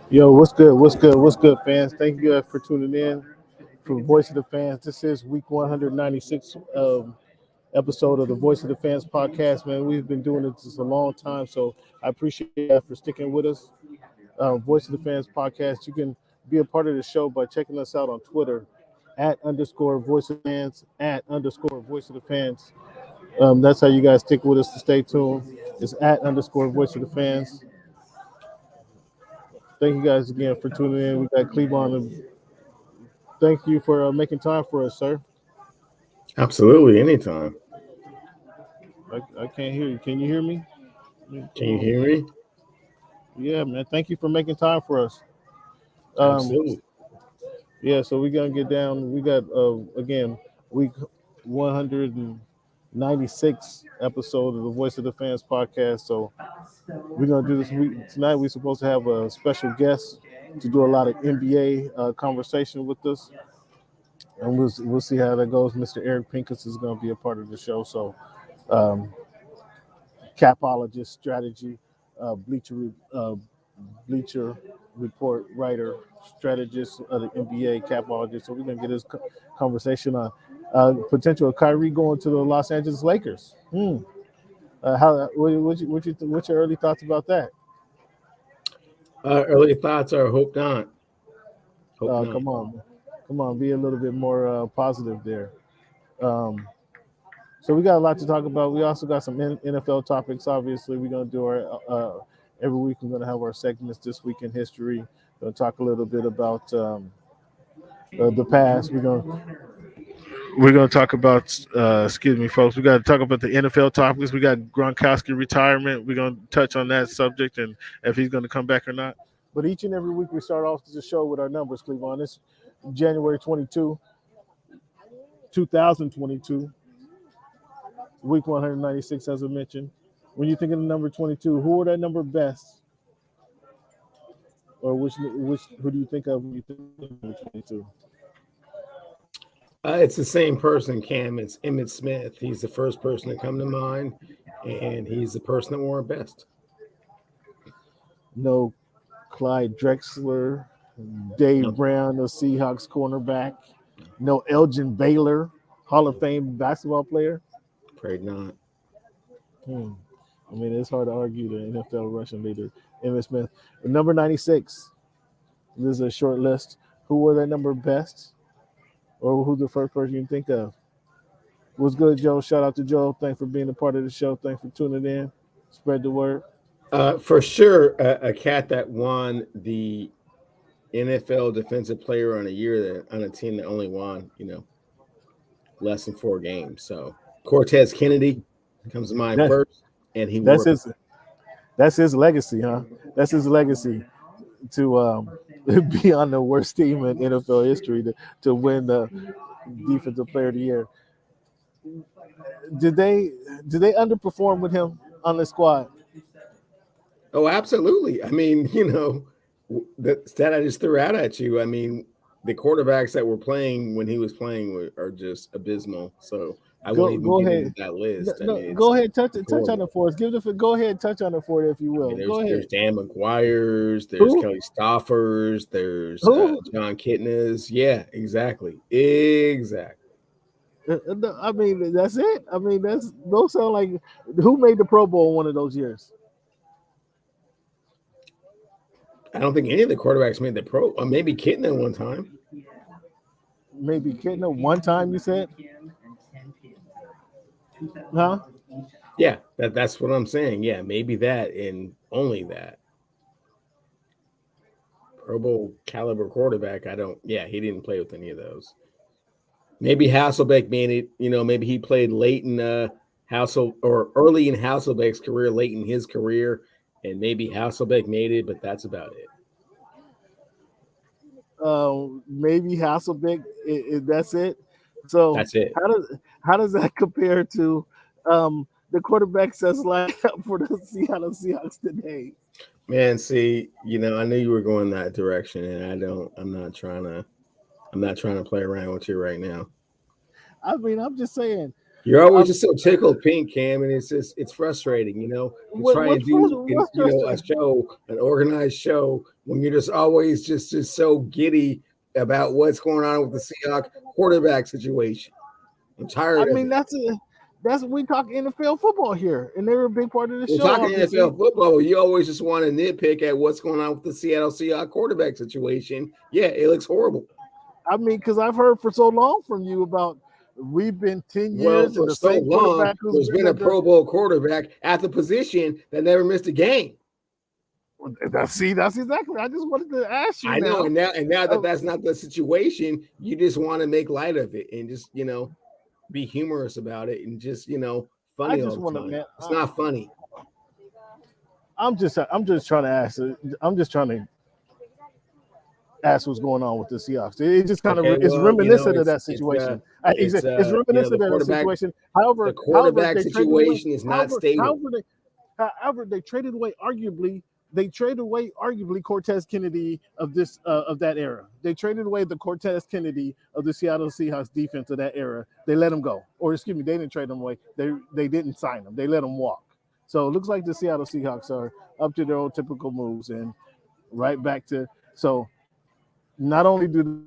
Yo, what's good? What's good? What's good, fans? Thank you guys for tuning in for Voice of the Fans. This is week 196 episode of the Voice of the Fans podcast. Man, we've been doing this a long time, so I appreciate you guys for sticking with us. Voice of the Fans podcast. You can be a part of the show by checking us out on Twitter at underscore Voice of the Fans, at underscore Voice of the Fans. That's how you guys stick with us to stay tuned. It's at underscore Voice of the Fans. Thank you guys again for tuning in. We got Cleveland. Thank you for making time for us, sir. Absolutely, anytime. I can't hear you. Can you hear me? Can you hear me? Yeah, man. Thank you for making time for us. Absolutely. Yeah, so we're gonna get down. We got again week 196 episode of the Voice of the Fans podcast. So we're gonna do this week tonight. We're supposed to have a special guest to do a lot of NBA conversation with us, and we'll see how that goes. Mr. Eric Pincus is gonna be a part of the show. So. Um, Capologist, strategy, bleacher report writer, strategist of the NBA, capologist. So we're gonna get this conversation on potential of Kyrie going to the Los Angeles Lakers. What's your early thoughts about that? Early thoughts are hope not. Come on, be a little bit more positive there. Um, So we got a lot to talk about. We also got some NFL topics. Obviously, we're gonna do our every week. We're gonna have our segments this week in history. We're gonna talk a little bit about the past. We're gonna talk about excuse me, folks. We got to talk about the NFL topics. We got Gronkowski retirement. We're gonna touch on that subject and if he's gonna come back or not. But each and every week we start off the show with our numbers, Cleveland. It's January 22, 2022. Week 196, as I mentioned. When you think of the number 22, who are that number best? Or who do you think of when you think of number 22? It's the same person, Cam. It's Emmitt Smith. He's the first person to come to mind, and he's the person that wore it best. No Clyde Drexler, Dave Brown, the Seahawks cornerback. No Elgin Baylor, Hall of Fame basketball player. Afraid not. I mean, it's hard to argue the NFL rushing leader, Emmitt Smith. Number 96. This is a short list. Who wore that number best? Or who's the first person you think of? What's good, Joe? Shout out to Joe. Thanks for being a part of the show. Thanks for tuning in. Spread the word. For sure, a cat that won the NFL Defensive Player on a year on a team that only won, less than 4 games. So Cortez Kennedy comes to mind first, and that's his legacy, huh? That's his legacy to be on the worst team in NFL history to win the Defensive Player of the Year. Did they underperform with him on the squad? Oh, absolutely. I mean, the stat I just threw out at you. I mean, the quarterbacks that were playing when he was playing are just abysmal. So I won't even get into that list. Go ahead, touch on it for us. Go ahead, touch on it for it if you will. Go ahead. There's Dan McGuire's, there's Kelly Stoffers, there's John Kitna's. Yeah, exactly. I mean, that's it. I mean, those sound like who made the Pro Bowl one of those years? I don't think any of the quarterbacks made the Pro. Maybe Kitna one time. Maybe Kitna one time. You said, huh? Yeah, that's what I'm saying. Yeah, maybe that and only that. Pro Bowl caliber quarterback. He didn't play with any of those. Maybe Hasselbeck made it. Maybe he played late in or early in Hasselbeck's career, late in his career. And maybe Hasselbeck made it, but that's about it. Maybe Hasselbeck. That's it. So that's it. How does that compare to the quarterbacks that's lined up for the Seattle Seahawks today? Man, see, I knew you were going that direction, and I'm not trying to play around with you right now. I mean, I'm just saying. You're always just so tickled pink, Cam, and it's frustrating, You try and do, a show, an organized show, when you're just always just so giddy about what's going on with the Seahawks quarterback situation. I'm tired of it. That's we talk NFL football here, and they were a big part of the show. We're talking NFL football. You always just want to nitpick at what's going on with the Seattle Seahawks quarterback situation. Yeah, it looks horrible. I mean, because I've heard for so long from you about we've been 10 years and the same quarterback who's been a Pro Bowl quarterback at the position that never missed a game. That's exactly. I just wanted to ask you. I know, and now that that's not the situation, you just want to make light of it and just be humorous about it and just funny all the time. It's not funny. I'm just trying to ask. I'm just trying to ask what's going on with the Seahawks. It just kind of it's reminiscent of that situation. It's reminiscent of that situation. However, the quarterback situation is not stable. However, they traded away arguably Cortez Kennedy of that era. They traded away the Cortez Kennedy of the Seattle Seahawks defense of that era. They let him go, or excuse me, they didn't trade him away. They didn't sign him. They let him walk. So it looks like the Seattle Seahawks are up to their old typical moves and right back to so. Not only do you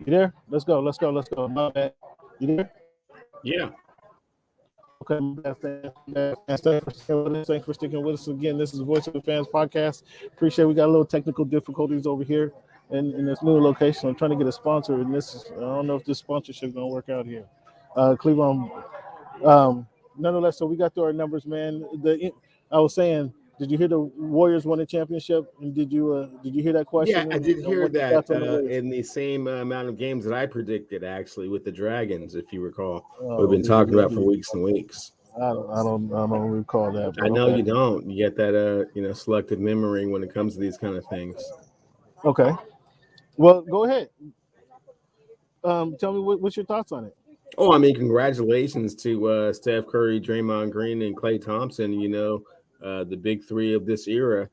there? Let's go. My bad. You there? Yeah. Okay, thanks for sticking with us again. This is Voice of the Fans podcast. Appreciate we got a little technical difficulties over here in this new location. I'm trying to get a sponsor, and I don't know if this sponsorship is gonna work out here. Cleveland. Nonetheless, so we got through our numbers, man. I was saying, did you hear the Warriors won the championship? And did you hear that Yeah, question? I did hear What's your that thoughts on the Warriors? in the same amount of games that I predicted, actually, with the Dragons, if you recall. We've Oh, been talking about for weeks and weeks. I don't recall that. But I know okay. you don't. You get that, selective memory when it comes to these kind of things. Okay. Well, go ahead. Tell me what's your thoughts on it. Oh, I mean, congratulations to Steph Curry, Draymond Green, and Klay Thompson. The big three of this era.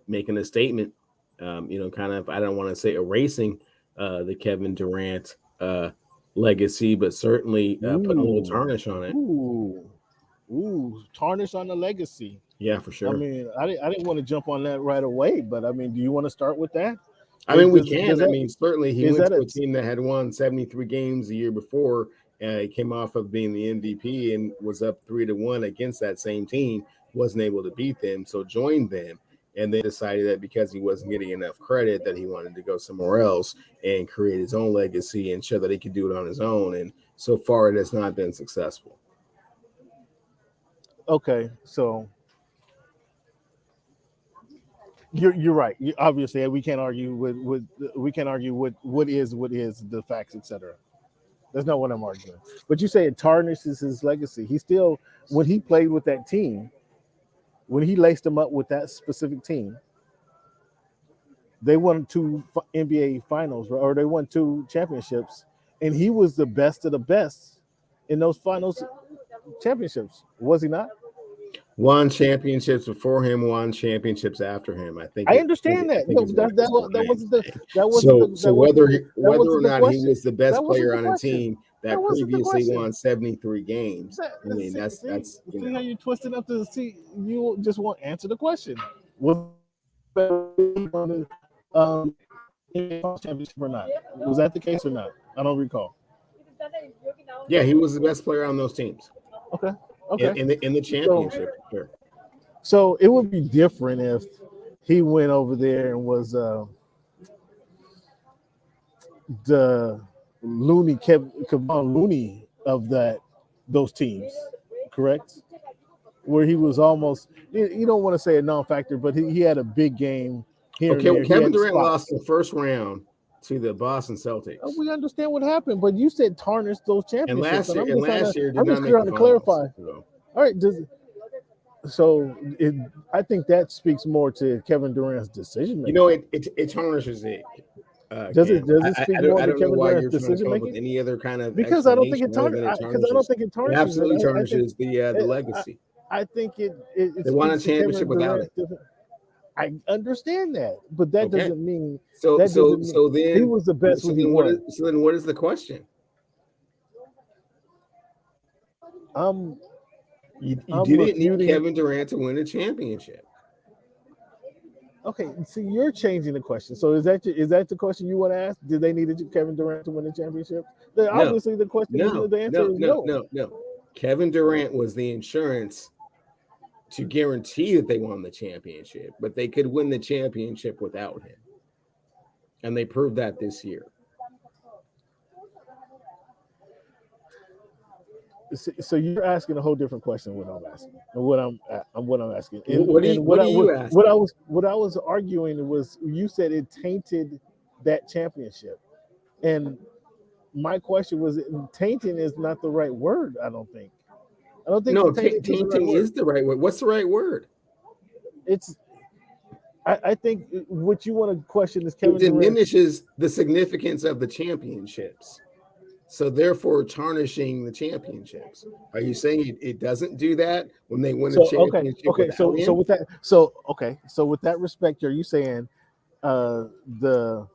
Making a statement. Kind of. I don't want to say erasing the Kevin Durant legacy, but certainly putting a little tarnish on it. Tarnish on the legacy. Yeah, for sure. I mean, I didn't want to jump on that right away, but I mean, do you want to start with that? I mean, we can. Certainly he went to a team that had won 73 games the year before. He came off of being the MVP and was up 3-1 against that same team. Wasn't able to beat them, so joined them, and then decided that because he wasn't getting enough credit, that he wanted to go somewhere else and create his own legacy and show that he could do it on his own. And so far, it has not been successful. Okay, so you're right. Obviously, we can't argue with what is the facts, etc. That's not what I'm arguing. But you say it tarnishes his legacy. He still, when he played with that team, when he laced them up with that specific team, they won 2 NBA finals, or they won 2 championships, and he was the best of the best in those finals championships, was he not? Won championships before him, won championships after him. I understand that. No, that wasn't the so whether or not he was the best player on a question. team that previously won 73 games. I mean, that's see how you twisted up to see. You just won't answer the question. Was championship or not? Was that the case or not? I don't recall. Yeah, he was the best player on those teams. Okay. In the championship, sure. So it would be different if he went over there and was the Kevon Looney of those teams, correct? Where he was almost, you don't want to say a non-factor, but he had a big game here. Okay, well, Kevin Durant lost the first round to the Boston Celtics. We understand what happened, but you said tarnish those championships. And last year I'm just trying to clarify. So. All right, I think that speaks more to Kevin Durant's decision making. It tarnishes it. Does it speak more to Kevin Durant's decision making? Any other kind of because I don't think it tarnishes. It absolutely tarnishes the legacy. I think it they won a championship without it. I understand that, but that doesn't mean so then he was the best when he won. So then, what is the question? You didn't need Kevin Durant to win a championship. Okay, so you're changing the question. So is that the question you want to ask? Did they need Kevin Durant to win a championship? Obviously, the question the answer is no. No. Kevin Durant was the insurance to guarantee that they won the championship, but they could win the championship without him. And they proved that this year. So you're asking a whole different question than what I'm asking. What I'm asking. What are you asking? What I was arguing was you said it tainted that championship. And my question was tainting is not the right word, I don't think. No, tainting is the right word. What's the right word? I think what you want to question is Kevin Durant. It diminishes the significance of the championships. So therefore tarnishing the championships. Are you saying it doesn't do that when they win a championship? Okay. So with that respect, are you saying the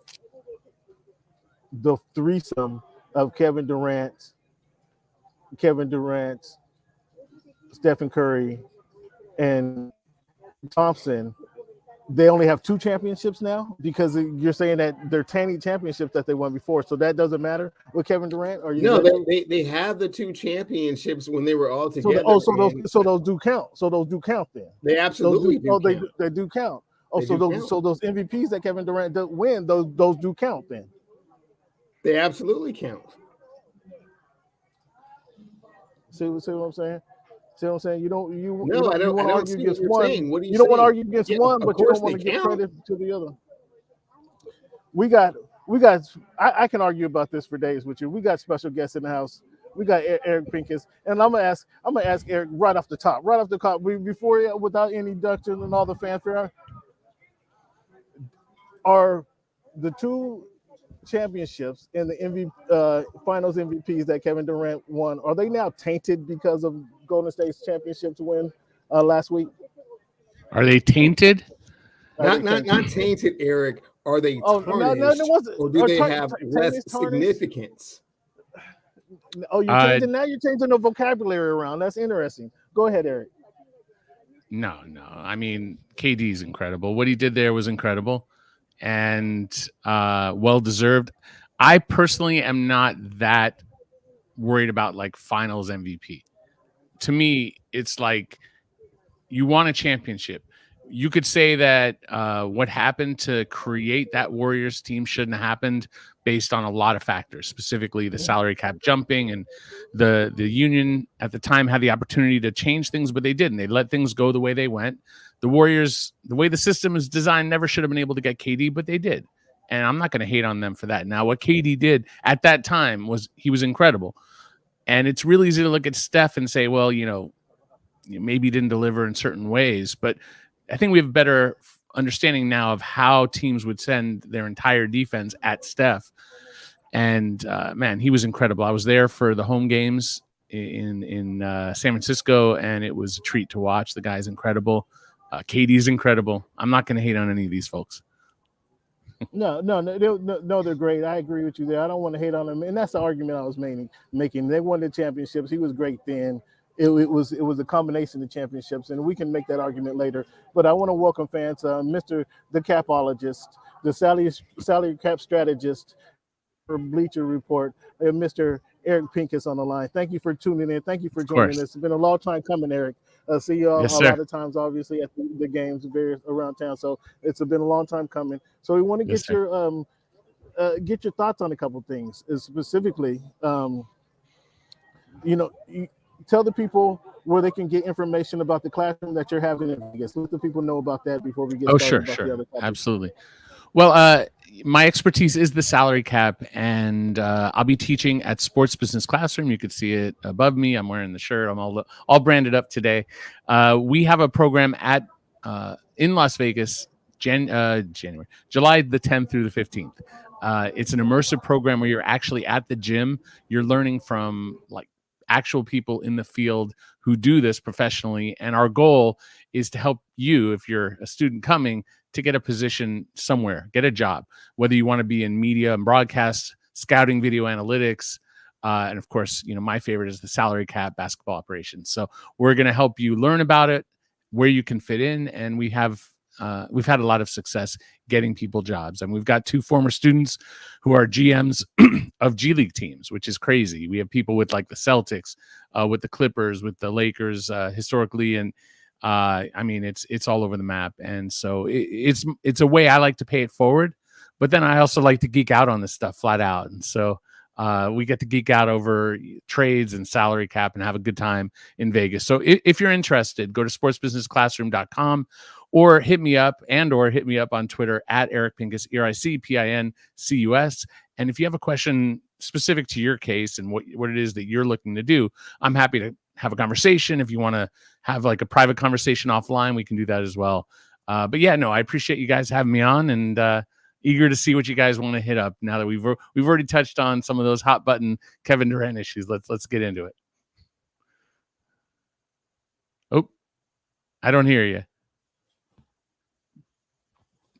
threesome of Kevin Durant, Stephen Curry, and Thompson, they only have 2 championships now because you're saying that they're tainting championships that they won before, so that doesn't matter with Kevin Durant? Or they have the 2 championships when they were all together. So those do count. So those do count then. They absolutely do. They do count. So those MVPs that Kevin Durant does win, those do count then. They absolutely count. See what I'm saying? See what I'm saying? You don't you No, you don't I you don't. want I to don't argue see what against you're one. saying. What are you You don't want to saying? argue against Yeah, one, of but you course don't want they to give count. credit to the other. We got I can argue about this for days with you. We got special guests in the house. We got Eric Pincus, and I'm gonna ask Eric right off the top, before without any introduction and all the fanfare. Are the two championships and the Finals MVPs that Kevin Durant won, are they now tainted because of Golden State's championships win last week? Are they tainted? Not tainted, Eric. Are they Oh no, there tarnished, wasn't. or do Or they have less tarnished. significance? Oh, you're changing now. You're changing the vocabulary around. That's interesting. Go ahead, Eric. No. I mean, KD's incredible. What he did there was incredible and well deserved. I personally am not that worried about like finals MVP. To me, it's like you won a championship. You could say that what happened to create that Warriors team shouldn't have happened based on a lot of factors, specifically the salary cap jumping, and the union at the time had the opportunity to change things, but they didn't. They let things go the way they went. The Warriors, the way the system is designed, never should have been able to get KD, but they did. And I'm not going to hate on them for that. Now, what KD did at that time was he was incredible. And it's really easy to look at Steph and say, well, maybe didn't deliver in certain ways, but I think we have a better understanding now of how teams would send their entire defense at Steph. And man, he was incredible. I was there for the home games in San Francisco, and it was a treat to watch. The guy's incredible. KD's incredible. I'm not going to hate on any of these folks. No, they're great. I agree with you there. I don't want to hate on them, and that's the argument I was making. They won the championships. He was great then. It was a combination of championships, and we can make that argument later. But I want to welcome fans, Mr. the Capologist, the salary cap strategist for Bleacher Report, Mr. Eric Pincus on the line. Thank you for tuning in. Thank you for joining us. It's been a long time coming, Eric. See you all, a lot of times, obviously, at the games around town. So it's been a long time coming. So we want to get your thoughts on a couple things, specifically. Tell the people where they can get information about the classroom that you're having in Vegas. Let the people know about that before we get started. Sure. The other topics. Absolutely. Well, my expertise is the salary cap, and I'll be teaching at Sports Business Classroom. You could see it above me. I'm wearing the shirt. I'm all branded up today. We have a program at in Las Vegas, July the 10th through the 15th. It's an immersive program where you're actually at the gym. You're learning from like actual people in the field who do this professionally. And our goal is to help you, if you're a student coming, to get a position somewhere, get a job, whether you want to be in media and broadcast, scouting, video analytics, and of course, my favorite is the salary cap, basketball operations. So we're going to help you learn about it, where you can fit in, and we've had a lot of success getting people jobs. And we've got 2 former students who are GMs of G League teams, which is crazy. We have people with like the Celtics, with the Clippers, with the Lakers historically, and I mean, it's all over the map. And so it's a way I like to pay it forward, but then I also like to geek out on this stuff flat out. And so we get to geek out over trades and salary cap and have a good time in Vegas. So if you're interested, go to sportsbusinessclassroom.com or hit me up on Twitter at Eric Pincus, EricPincus. And if you have a question specific to your case and what it is that you're looking to do, I'm happy to have a conversation. If you want to have like a private conversation offline, we can do that as well. But yeah, no, I appreciate you guys having me on, and eager to see what you guys want to hit up now that we've already touched on some of those hot button Kevin Durant issues. Let's get into it. Oh, I don't hear you.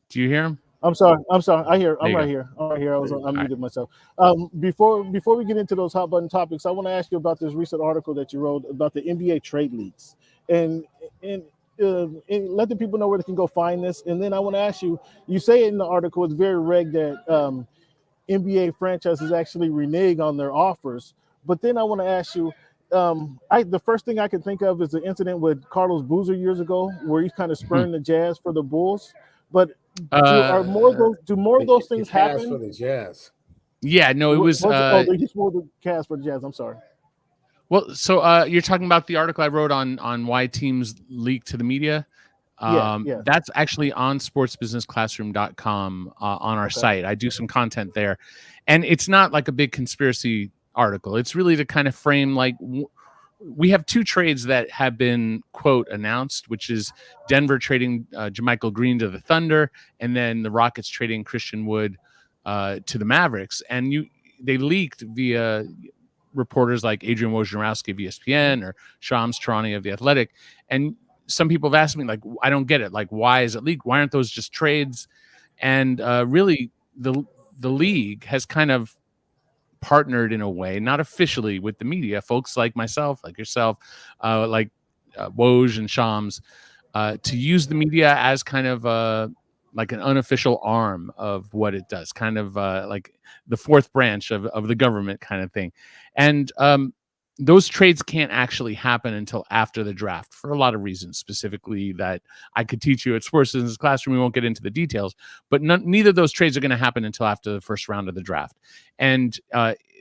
Do you hear him? I'm sorry. I hear. I'm right here. I was unmuted myself. Before we get into those hot button topics, I want to ask you about this recent article that you wrote about the NBA trade leaks, and let the people know where they can go find this. And then I want to ask you. You say in the article it's very rare that NBA franchises actually renege on their offers. But then I want to ask you. The first thing I can think of is the incident with Carlos Boozer years ago, where he kind of spurned the Jazz for the Bulls. But do more of those things happen for the Jazz? Yeah, no, it was. They just more the Cavs for the Jazz. I'm sorry. Well, so you're talking about the article I wrote on why teams leak to the media. Yeah. That's actually on sportsbusinessclassroom.com on our site. I do some content there, and it's not like a big conspiracy article. It's really to kind of frame like we have two trades that have been quote announced, which is Denver trading JaMychal Green to the Thunder, and then the Rockets trading Christian Wood to the Mavericks. And they leaked via reporters like Adrian Wojnarowski of ESPN or Shams Charania of The Athletic. And some people have asked me, like, I don't get it. Like, why is it leaked? Why aren't those just trades? And really, the league has kind of partnered in a way, not officially, with the media, folks like myself, like yourself, like Woj and Shams, to use the media as kind of like an unofficial arm of what it does, kind of like the fourth branch of the government kind of thing. And those trades can't actually happen until after the draft for a lot of reasons, specifically that I could teach you at Sports Business Classroom. We won't get into the details, but neither of those trades are going to happen until after the first round of the draft. And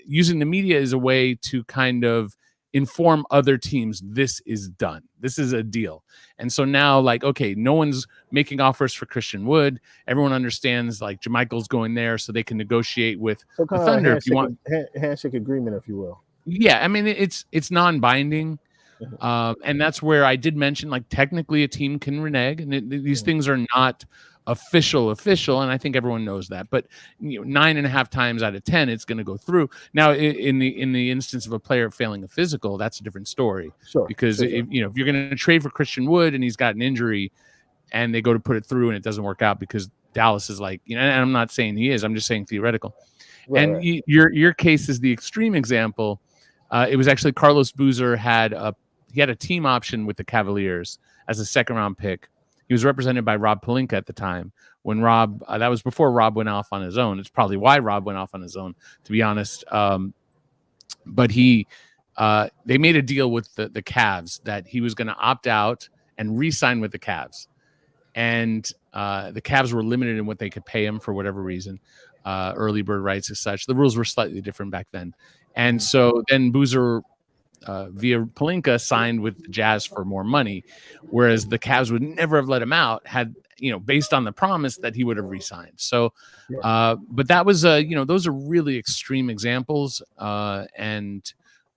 using the media is a way to kind of inform other teams this is done. This is a deal. And so now, like, okay, no one's making offers for Christian Wood. Everyone understands like JaMychal's going there so they can negotiate with the Thunder if you want. Handshake agreement, if you will. Yeah, I mean, it's non-binding. And that's where I did mention, like, technically a team can renege, and these things are not official, and I think everyone knows that. But 9.5 times out of 10, it's going to go through. Now, in the instance of a player failing a physical, that's a different story. Sure. Because if you're going to trade for Christian Wood and he's got an injury, and they go to put it through and it doesn't work out because Dallas is like, and I'm not saying he is, I'm just saying theoretical. Right. Your case is the extreme example. It was actually Carlos Boozer had a team option with the Cavaliers as a second-round pick. He was represented by Rob Pelinka at the time. When Rob, that was before Rob went off on his own. It's probably why Rob went off on his own, to be honest. But they made a deal with the Cavs that he was going to opt out and re-sign with the Cavs. And the Cavs were limited in what they could pay him for whatever reason, early bird rights as such. The rules were slightly different back then. And so then Boozer, via Pelinka, signed with the Jazz for more money, whereas the Cavs would never have let him out, had based on the promise that he would have re-signed. So, but that was those are really extreme examples, and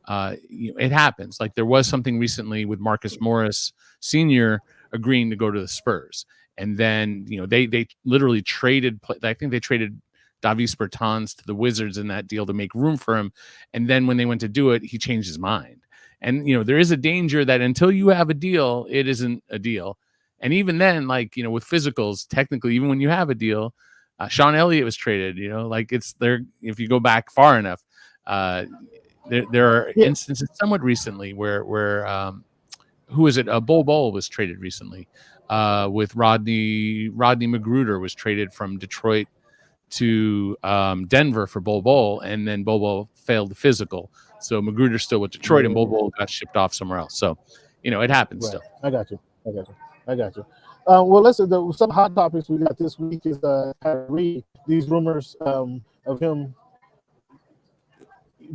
it happens. Like there was something recently with Marcus Morris Sr. agreeing to go to the Spurs, and then they literally traded. I think they traded Davis Bertans to the Wizards in that deal to make room for him. And then when they went to do it, he changed his mind. And, there is a danger that until you have a deal, it isn't a deal. And even then, like, with physicals, technically, even when you have a deal, Sean Elliott was traded, like it's there. If you go back far enough, there are instances somewhat recently where who is it? Bol Bol was traded recently with Rodney Magruder was traded from Detroit to Denver for Bol Bol, and then Bol Bol failed the physical. So Magruder's still with Detroit, and Bol Bol got shipped off somewhere else. So, it happens still. I got you. Well, listen, some hot topics we got this week is Kyrie. These rumors of him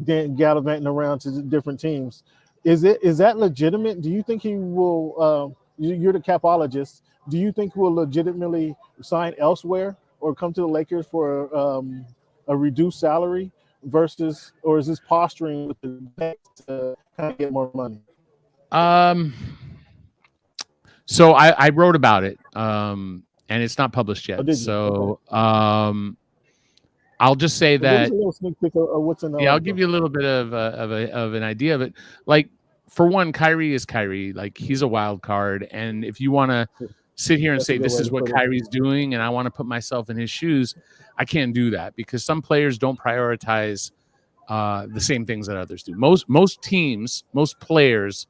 gallivanting around to different teams. Is that legitimate? Do you think he will? You're the capologist. Do you think he will legitimately sign elsewhere or come to the Lakers for a reduced salary versus, or is this posturing with the Nets to kind of get more money? So I wrote about it, and it's not published yet. So okay. I'll just say that. I'll give you a little bit of an idea of it. Like, for one, Kyrie is Kyrie. Like, he's a wild card, and if you want to sit here and say this is what Kyrie's doing and I want to put myself in his shoes, I can't do that because some players don't prioritize the same things that others do. Most teams, most players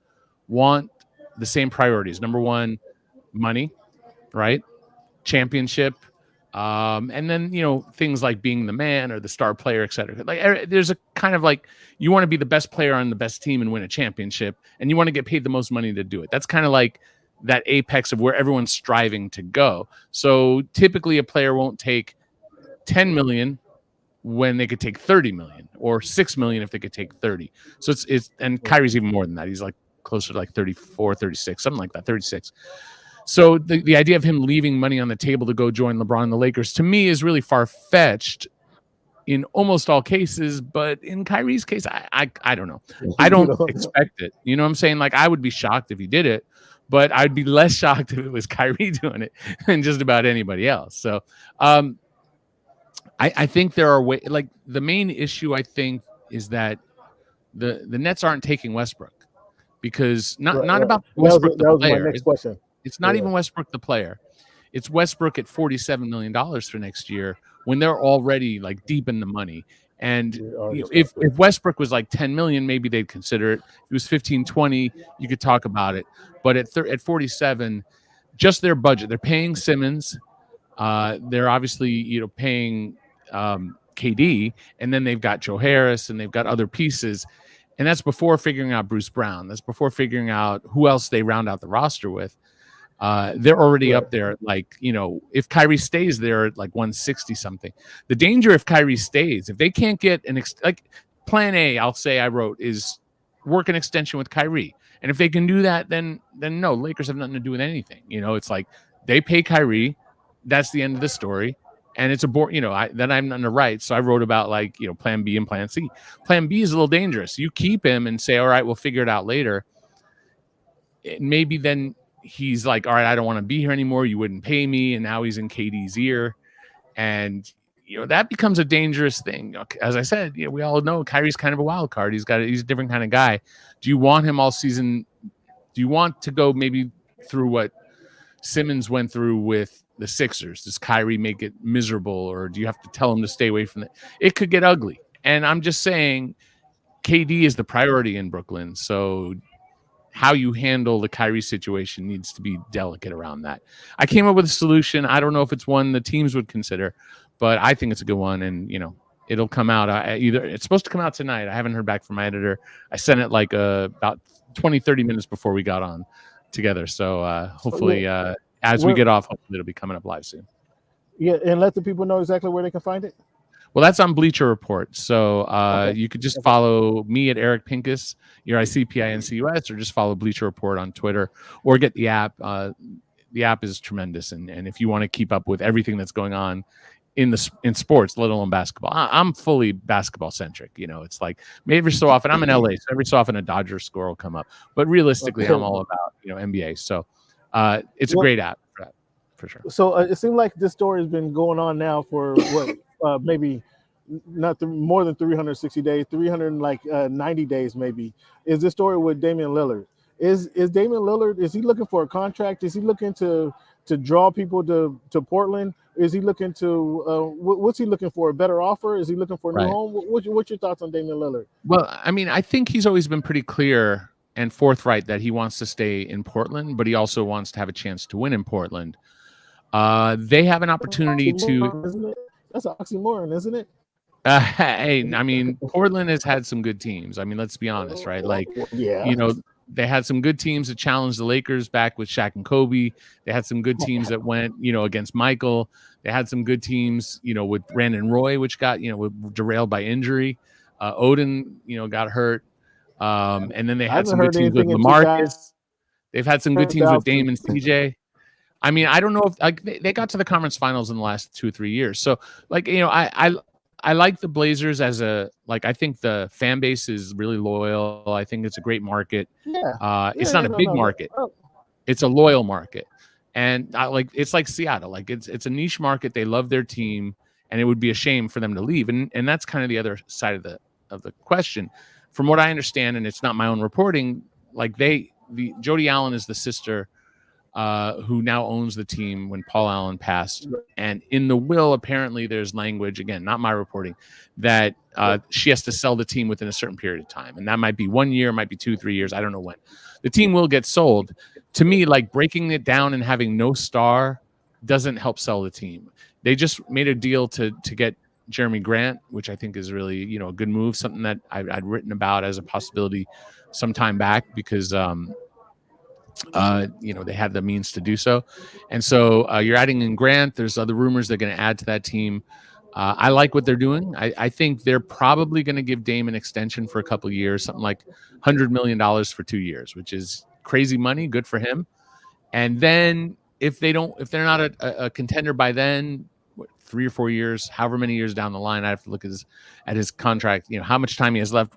want the same priorities. Number one, money, right? Championship. And then, things like being the man or the star player, et cetera. Like, there's a kind of like, you want to be the best player on the best team and win a championship, and you want to get paid the most money to do it. That's kind of like that apex of where everyone's striving to go. So typically a player won't take 10 million when they could take 30 million or 6 million if they could take 30. So it's and Kyrie's even more than that. He's like closer to like 34, 36, something like that, 36. So the idea of him leaving money on the table to go join LeBron and the Lakers, to me, is really far-fetched in almost all cases. But in Kyrie's case, I don't know. I don't expect it. You know what I'm saying? Like, I would be shocked if he did it, but I'd be less shocked if it was Kyrie doing it than just about anybody else. So I think there are ways. Like, the main issue, I think, is that the Nets aren't taking Westbrook, because not about Westbrook the player. My next question. It's not even Westbrook the player. It's Westbrook at $47 million for next year, when they're already like deep in the money. And if Westbrook was like 10 million, maybe they'd consider it. If it was 15, 20, you could talk about it. But at 47, just their budget, they're paying Simmons. They're obviously, paying KD, and then they've got Joe Harris, and they've got other pieces. And that's before figuring out Bruce Brown. That's before figuring out who else they round out the roster with. They're already up there. Like, if Kyrie stays there at like 160 something, the danger if Kyrie stays, if they can't get like plan A, I'll say I wrote, is work an extension with Kyrie. And if they can do that, then no, Lakers have nothing to do with anything. It's like they pay Kyrie. That's the end of the story. And it's then I'm on the right. So I wrote about like, plan B and plan C. Plan B is a little dangerous. You keep him and say, all right, we'll figure it out later. Maybe then he's like, all right, I don't want to be here anymore. You wouldn't pay me. And now he's in KD's ear. And, that becomes a dangerous thing. As I said, we all know Kyrie's kind of a wild card. He's a different kind of guy. Do you want him all season? Do you want to go maybe through what Simmons went through with the Sixers? Does Kyrie make it miserable, or do you have to tell him to stay away from it? It could get ugly. And I'm just saying, KD is the priority in Brooklyn. So how you handle the Kyrie situation needs to be delicate around that. I came up with a solution. I don't know if it's one the teams would consider, but I think it's a good one. And, it'll come out. It's supposed to come out tonight. I haven't heard back from my editor. I sent it like about 20, 30 minutes before we got on together. So hopefully as we get off, hopefully it'll be coming up live soon. Yeah, and let the people know exactly where they can find it. Well, that's on Bleacher Report. So you could just follow me at Eric Pincus, EricPincus, or just follow Bleacher Report on Twitter, or get the app. The app is tremendous. And if you want to keep up with everything that's going on in sports, let alone basketball, I'm fully basketball centric. It's like maybe every so often, I'm in LA, so every so often a Dodgers score will come up. But realistically, I'm all about, NBA. So it's a great app for that, for sure. So it seems like this story has been going on now for what? Maybe not more than 360 days, 390 days maybe. Is this story with Damian Lillard? Is Damian Lillard, is he looking for a contract? Is he looking to draw people to Portland? Is he looking to what's he looking for? A better offer? Is he looking for a new home? What's your thoughts on Damian Lillard? Well, I mean, I think he's always been pretty clear and forthright that he wants to stay in Portland, but he also wants to have a chance to win in Portland. They have an opportunity to. That's an oxymoron, isn't it? Hey, I mean, Portland has had some good teams. I mean, let's be honest, right? Like, they had some good teams that challenged the Lakers back with Shaq and Kobe. They had some good teams that went, against Michael. They had some good teams, with Brandon Roy, which got, derailed by injury. Odin, got hurt. And then they had some good teams with LaMarcus. They've had some good teams with Dame and CJ. I mean, I don't know if they got to the conference finals in the last 2 or 3 years. So I like the Blazers I think the fan base is really loyal. I think it's a great market. It's not a big market. It's a loyal market. And it's like Seattle. Like it's a niche market. They love their team, and it would be a shame for them to leave. And that's kind of the other side of the question. From what I understand, and it's not my own reporting, Jody Allen is the sister who now owns the team when Paul Allen passed. And in the will, apparently there's language, again, not my reporting, that she has to sell the team within a certain period of time. And that might be 1 year, might be 2, 3 years. I don't know when. The team will get sold. To me, breaking it down and having no star doesn't help sell the team. They just made a deal to get Jeremy Grant, which I think is really, a good move, something that I'd written about as a possibility some time back because they had the means to do so. And so you're adding in Grant. There's other rumors they're going to add to that team. I like what they're doing. I think they're probably going to give Dame an extension for a couple of years, something like $100 million for 2 years, which is crazy money. Good for him. And then if they're not a contender by then, 3 or 4 years, however many years down the line, I have to look at his contract, how much time he has left.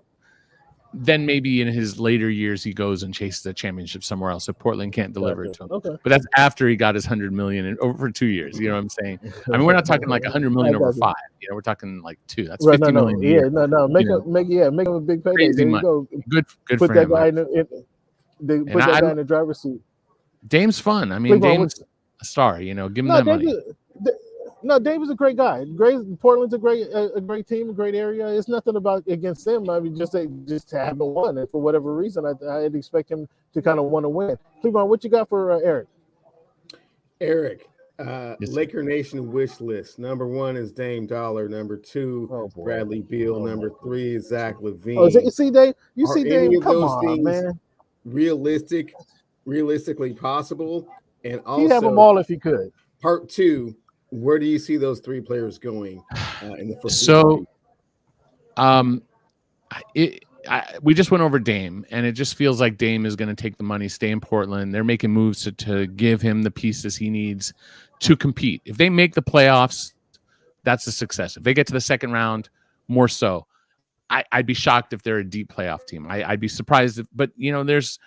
Then maybe in his later years, he goes and chases a championship somewhere else. So Portland can't deliver it to him. Okay. But that's after he got his $100 million over 2 years. You know what I'm saying? I mean, we're not talking like $100 million over 5. We're talking like 2. That's $50 million. Yeah, no. Make him a big payday. Crazy There money. you go. Good put for that him. Guy put that guy in the driver's seat. Dame's fun. I mean, Dame's a star. Give him that money. Dave is a great guy. Portland's a great team, a great area. It's nothing about against them. I mean, just haven't won, and for whatever reason, I'd expect him to kind of want to win. Cleveland, what you got for Eric? Eric, Laker Nation wish list. Number 1 is Dame Dollar. Number 2, Bradley Beal. Number 3 is Zach LaVine. Oh, you see, Dave? You see, Dave? Come on, man. Realistically possible, and also he'd have them all if he could. Part 2. Where do you see those 3 players going in the first? So, we just went over Dame, and it just feels like Dame is going to take the money, stay in Portland. They're making moves to give him the pieces he needs to compete. If they make the playoffs, that's a success. If they get to the second round, more so. I'd be shocked if they're a deep playoff team. I'd be surprised but there's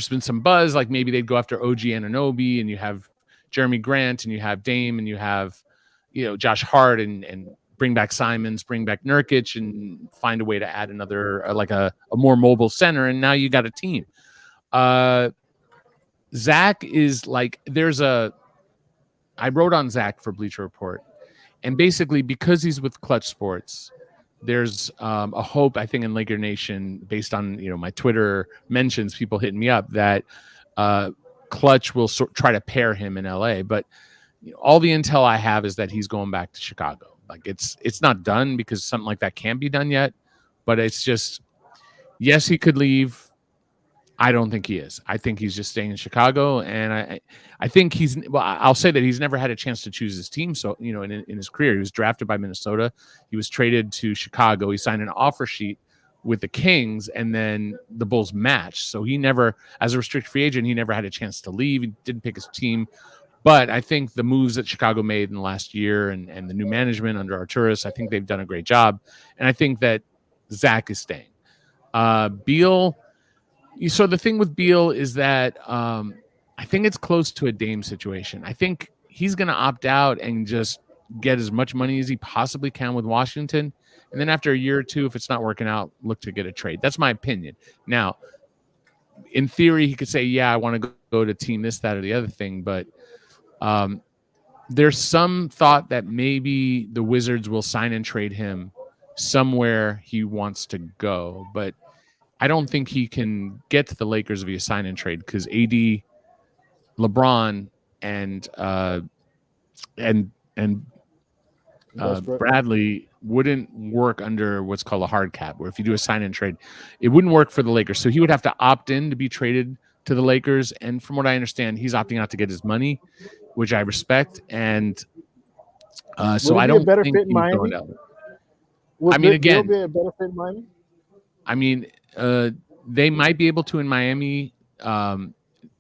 been some buzz, like maybe they'd go after OG Anunoby, and you have Jeremy Grant, and you have Dame, and you have, Josh Hart, and bring back Simons, bring back Nurkic, and find a way to add another, like a more mobile center, and now you got a team. Zach is like, I wrote on Zach for Bleacher Report, and basically because he's with Clutch Sports, there's a hope, I think, in Laker Nation, based on my Twitter mentions, people hitting me up, that Clutch will try to pair him in LA, but all the intel I have is that he's going back to Chicago. Like it's not done, because something like that can't be done yet, but it's just, yes, he could leave. I don't think he is. I think he's just staying in Chicago, and I think I'll say that he's never had a chance to choose his team. So in his career, he was drafted by Minnesota, he was traded to Chicago, he signed an offer sheet with the Kings, and then the Bulls matched. So he never, as a restricted free agent, he never had a chance to leave. He didn't pick his team. But I think the moves that Chicago made in the last year, and the new management under Arturis, I think they've done a great job. And I think that Zach is staying. Beal, so the thing with Beal is that I think it's close to a Dame situation. I think he's going to opt out and just get as much money as he possibly can with Washington. And then after a year or two, if it's not working out, look to get a trade. That's my opinion. Now, in theory, he could say, yeah, I want to go to team this, that, or the other thing. But there's some thought that maybe the Wizards will sign and trade him somewhere he wants to go. But I don't think he can get to the Lakers via sign and trade, because AD, LeBron, and Bradley wouldn't work under what's called a hard cap, where if you do a sign and trade, it wouldn't work for the Lakers. So he would have to opt in to be traded to the Lakers. And from what I understand, he's opting out to get his money, which I respect. And so I don't think he's going down. I mean, again, be a better fit in Miami? I mean, they might be able to in Miami.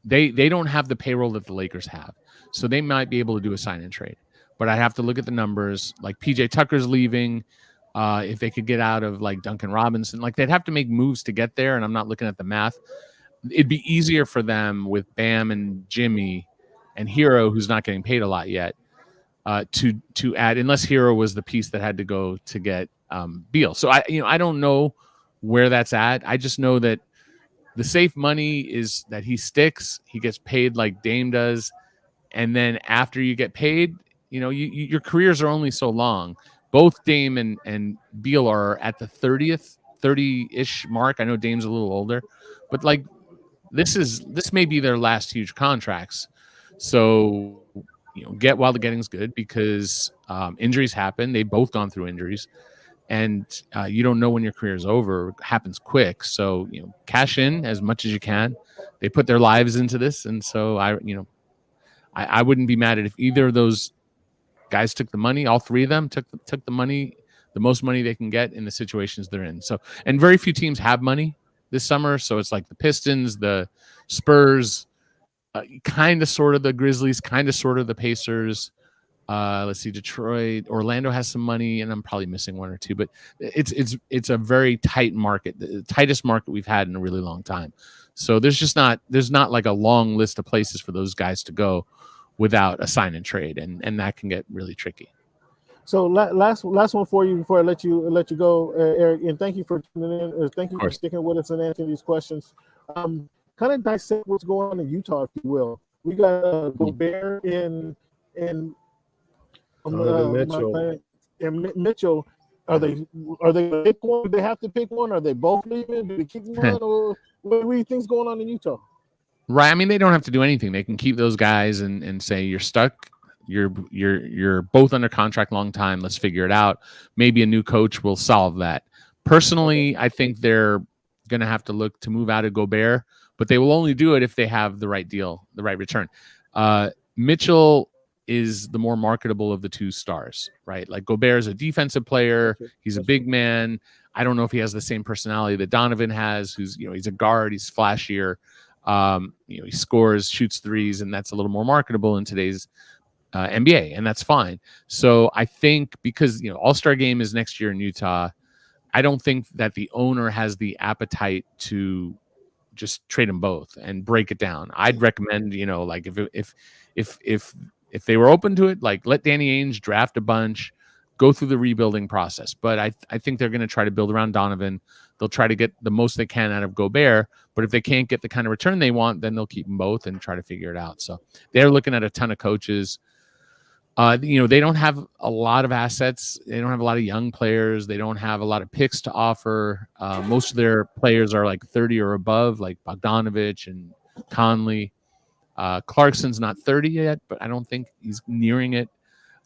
They don't have the payroll that the Lakers have, so they might be able to do a sign and trade. But I have to look at the numbers. Like PJ Tucker's leaving. If they could get out of like Duncan Robinson, like they'd have to make moves to get there. And I'm not looking at the math. It'd be easier for them with Bam and Jimmy and Hero, who's not getting paid a lot yet, to add, unless Hero was the piece that had to go to get Beal. So I don't know where that's at. I just know that the safe money is that he sticks. He gets paid like Dame does, and then after you get paid, your careers are only so long. Both Dame and Beal are at the 30-ish mark. I know Dame's a little older, but like this may be their last huge contracts. So get while the getting's good, because injuries happen. They've both gone through injuries, and you don't know when your career is over. It happens quick. So cash in as much as you can. They put their lives into this, and so I wouldn't be mad at if either of those Guys took the money. All three of them took the money, the most money they can get in the situations they're in. So, and very few teams have money this summer. So it's like the Pistons, the Spurs, kind of sort of the Grizzlies, kind of sort of the Pacers. Let's see, Detroit, Orlando has some money, and I'm probably missing one or two, but it's a very tight market, the tightest market we've had in a really long time. So there's not like a long list of places for those guys to go without a sign and trade, and that can get really tricky. So last one for you before I let you go, Eric, and thank you for tuning in. Thank you for sticking with us and answering these questions. Kind of dissect what's going on in Utah, if you will. We got Gobert and Mitchell. And Mitchell, are they pick one? Do they have to pick one? Are they both leaving? Do they keep one? Or what do you think's going on in Utah? Right. I mean, they don't have to do anything. They can keep those guys and say you're stuck. You're both under contract long time. Let's figure it out. Maybe a new coach will solve that. Personally, I think they're going to have to look to move out of Gobert, but they will only do it if they have the right deal, the right return. Mitchell is the more marketable of the two stars, right? Like Gobert is a defensive player. He's a big man. I don't know if he has the same personality that Donovan has, who's, he's a guard. He's flashier. He scores, shoots threes, and that's a little more marketable in today's NBA, and that's fine. So I think because, All-Star game is next year in Utah, I don't think that the owner has the appetite to just trade them both and break it down. I'd recommend, like if they were open to it, like let Danny Ainge draft a bunch, go through the rebuilding process. But I think they're going to try to build around Donovan. They'll try to get the most they can out of Gobert. But if they can't get the kind of return they want, then they'll keep them both and try to figure it out. So they're looking at a ton of coaches. They don't have a lot of assets. They don't have a lot of young players. They don't have a lot of picks to offer. Most of their players are like 30 or above, like Bogdanovich and Conley. Clarkson's not 30 yet, but I don't think he's nearing it.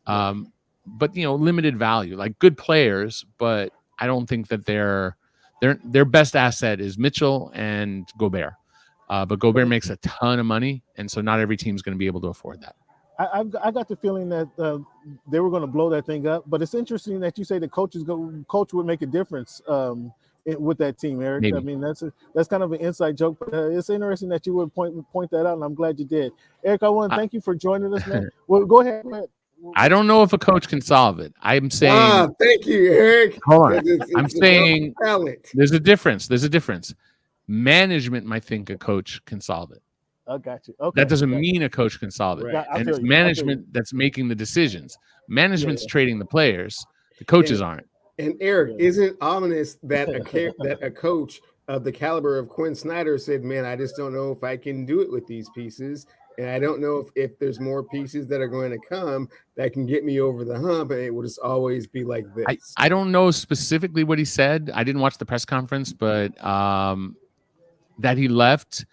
But limited value, like good players, but I don't think that their best asset is Mitchell and Gobert. But Gobert makes a ton of money, and so not every team's going to be able to afford that. I got the feeling that they were going to blow that thing up, but it's interesting that you say the coach would make a difference with that team, Eric. Maybe. I mean, that's kind of an inside joke, but it's interesting that you would point that out, and I'm glad you did. Eric, I want to thank you for joining us, man. Well, go ahead. I don't know if a coach can solve it. I'm saying. Thank you, Eric. Hold on. I'm saying there's a difference. Management might think a coach can solve it. I got you. Okay. That doesn't mean a coach can solve it. Right. And it's management that's making the decisions. Management's trading the players. The coaches aren't. And Eric, isn't it ominous that a coach of the caliber of Quinn Snyder said, man, I just don't know if I can do it with these pieces. And I don't know if there's more pieces that are going to come that can get me over the hump. And it will just always be like this. I don't know specifically what he said. I didn't watch the press conference, but that he left,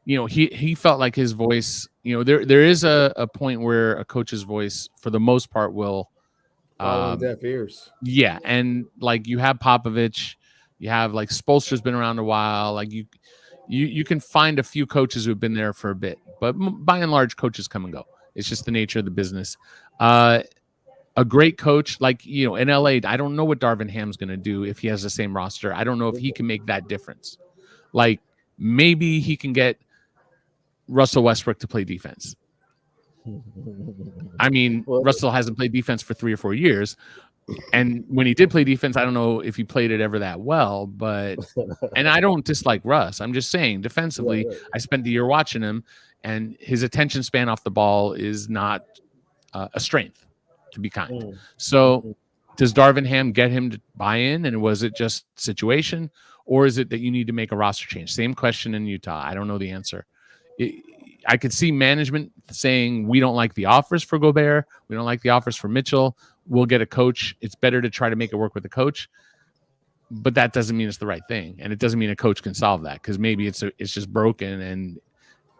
he felt like his voice, there is a point where a coach's voice, for the most part, will fall on deaf ears. Yeah. And like you have Popovich, you have like Spoelstra's been around a while. Like you can find a few coaches who've been there for a bit, but by and large, coaches come and go. It's just the nature of the business. A great coach, like, in LA, I don't know what Darvin Ham's going to do if he has the same roster. I don't know if he can make that difference. Like maybe he can get Russell Westbrook to play defense. I mean, Russell hasn't played defense for 3 or 4 years. And when he did play defense, I don't know if he played it ever that well, but, and I don't dislike Russ. I'm just saying defensively, I spent the year watching him, and his attention span off the ball is not a strength, to be kind. So does Darvin Ham get him to buy in? And was it just situation, or is it that you need to make a roster change? Same question in Utah. I don't know the answer. I could see management saying, we don't like the offers for Gobert. We don't like the offers for Mitchell. We'll get a coach. It's better to try to make it work with a coach. But that doesn't mean it's the right thing. And it doesn't mean a coach can solve that, because maybe it's just broken and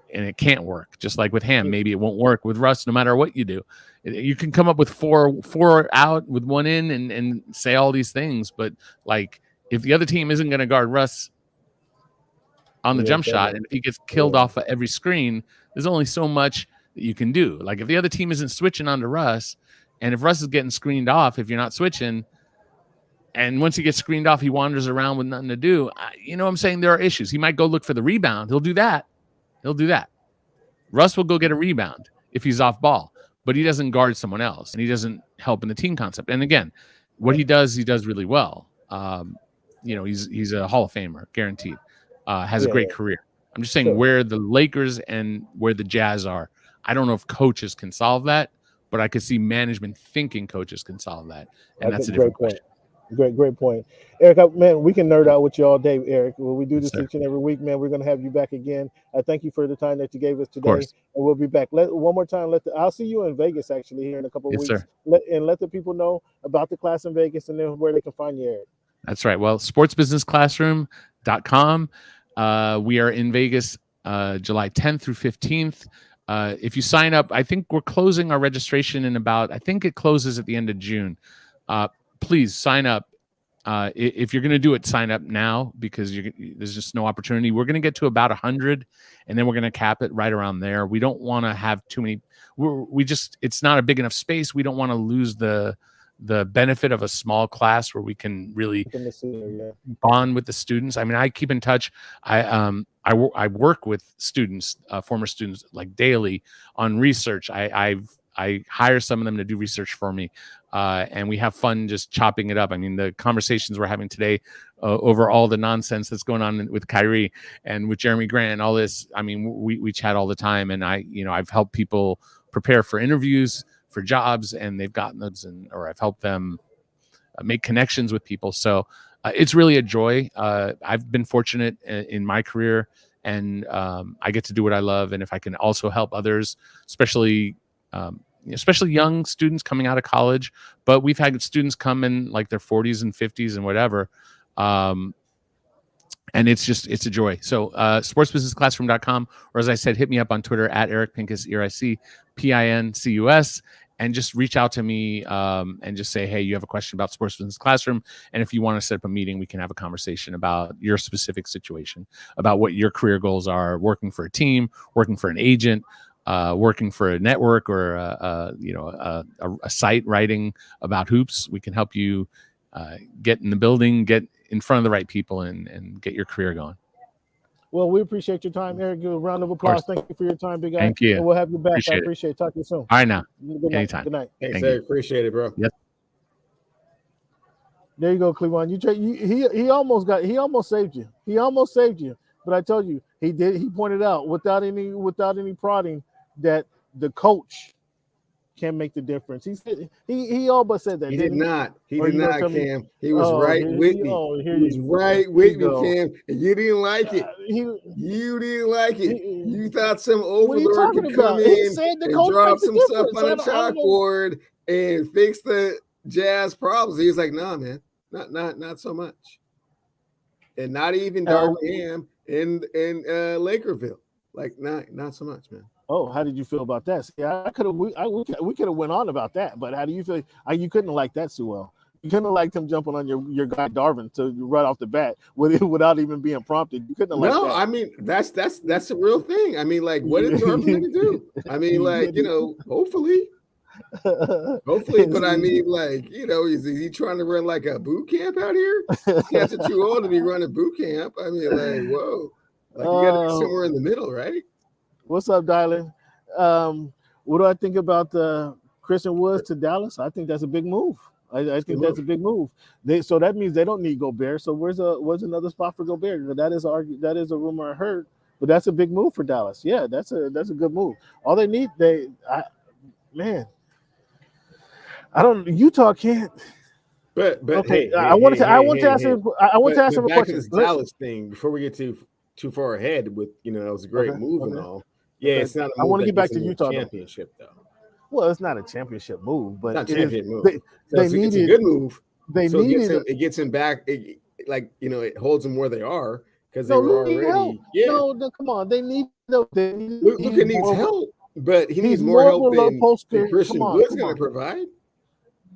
it can't work. Just like with Ham, maybe it won't work with Russ no matter what you do. You can come up with four out with one in and say all these things. But like if the other team isn't going to guard Russ on the jump shot, and if he gets killed off of every screen, there's only so much that you can do. Like if the other team isn't switching onto Russ And if Russ is getting screened off, if you're not switching, and once he gets screened off, he wanders around with nothing to do. You know what I'm saying? There are issues. He might go look for the rebound. He'll do that. Russ will go get a rebound if he's off ball, but he doesn't guard someone else, and he doesn't help in the team concept. And again, what he does really well. He's a Hall of Famer, guaranteed. Has a great career. I'm just saying where the Lakers and where the Jazz are. I don't know if coaches can solve that, but I could see management thinking coaches can solve that, and that's a different question. Great point. Eric, man, we can nerd out with you all day, Eric. When we do this each and every week, man, we're going to have you back again. I thank you for the time that you gave us today. And we'll be back. One more time, I'll see you in Vegas, actually, here in a couple of weeks. Sir. Let the people know about the class in Vegas and then where they can find you, Eric. That's right. Well, sportsbusinessclassroom.com. We are in Vegas July 10th through 15th. If you sign up, I think we're closing our registration I think it closes at the end of June. Please sign up. If you're going to do it, sign up now because there's just no opportunity. We're going to get to about 100, and then we're going to cap it right around there. We don't want to have too many. It's not a big enough space. We don't want to lose the benefit of a small class where we can really bond with the students. I mean, I keep in touch. I work with students, former students, like daily on research. I hire some of them to do research for me, and we have fun just chopping it up. I mean, the conversations we're having today over all the nonsense that's going on with Kyrie and with Jeremy Grant and all this. I mean, we chat all the time, and I've helped people prepare for interviews for jobs, and they've gotten those, or I've helped them make connections with people. So it's really a joy. I've been fortunate in my career, and I get to do what I love. And if I can also help others, especially young students coming out of college, but we've had students come in like their 40s and 50s and whatever. And it's a joy. So sportsbusinessclassroom.com, or as I said, hit me up on Twitter at Eric Pincus, EricPincus, and just reach out to me and just say, hey, you have a question about Sports Business Classroom. And if you want to set up a meeting, we can have a conversation about your specific situation, about what your career goals are, working for a team, working for an agent, working for a network, or a site writing about hoops. We can help you get in the building, get in front of the right people, and get your career going. Well, we appreciate your time, Eric. Give a round of applause. Thank you for your time, big guy. Thank you. And we'll have you back. Appreciate I appreciate it. Talk to you soon. All right, now. Good night. Anytime. Good night. Thanks, Eric. Appreciate it, bro. Yep. There you go, Cleveland. He almost saved you. He almost saved you. But I told you, he did. He pointed out without any prodding that the coach can make the difference. He said he all but said that. He did not. He Or did you gonna not, tell me- Cam. He was right with me. He was right with me, Cam. And you didn't like it. You didn't like it. You thought some overlord could come in and drop some stuff on a chalkboard and fix the Jazz problems. He was like, "Nah, man, not so much." And not even Dark Ham in Lakerville. Like, not so much, man. Oh, how did you feel about that? See, we could have went on about that, but how do you feel? You couldn't have liked that too well. You couldn't have liked him jumping on your guy Darvin to right off the bat without even being prompted. You couldn't have liked that. No, I mean that's the real thing. I mean, like, what is Darvin going to do? I mean, like, hopefully. But I mean, like, is he trying to run like a boot camp out here? Cats are too old to be running boot camp. I mean, like, whoa, like you got to be somewhere in the middle, right? What's up, Dylan? What do I think about Christian Woods to Dallas? I think that's a big move. I think that's a big move. So that means they don't need Gobert. So where's another spot for Gobert? That is a rumor I heard, but that's a big move for Dallas. Yeah, that's a good move. All they need, Utah can't. But okay, hey, I want to ask him a question. Back to this Dallas thing before we get too far ahead with it was a great move and all. Yeah, it's not. I want to get back to Utah championship though. Well, it's not a championship move, but it's not a championship move. It's a good move. It gets him back. It holds them where they are because they were already. Help. Yeah. No, come on. They need. Luka needs help, but he needs more help than Christian Woods going to provide.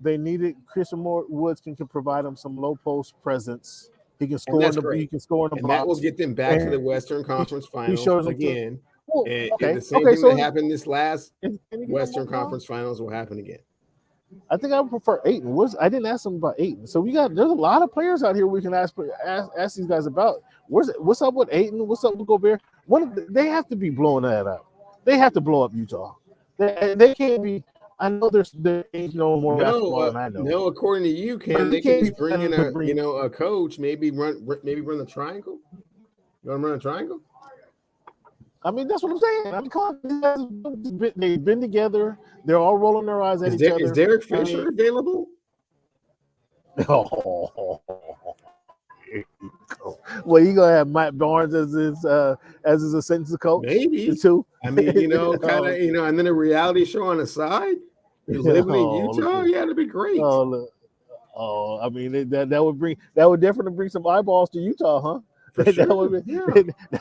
They needed Christian Woods can provide them some low post presence. He can score in the box. And that will get them back to the Western Conference Finals again. And the same thing that happened this last Western Conference Finals will happen again. I think I would prefer Ayton. I didn't ask him about Ayton. So there's a lot of players out here we can ask these guys about. What's up with Ayton? What's up with Gobert? They have to be blowing that up. They have to blow up Utah. They can't be. I know they know more basketball than I know. No, according to you, they can just bring in a coach, maybe run the triangle. You want to run a triangle? I mean, that's what I'm saying. I mean, come on, they've been together. They're all rolling their eyes at each other. Is Derek Fisher available? Oh, well, you gonna have Matt Barnes as his assistant coach? Maybe too. I mean, and then a reality show on the side. You're living in Utah, yeah, that'd be great. I mean, that would definitely bring some eyeballs to Utah, huh? That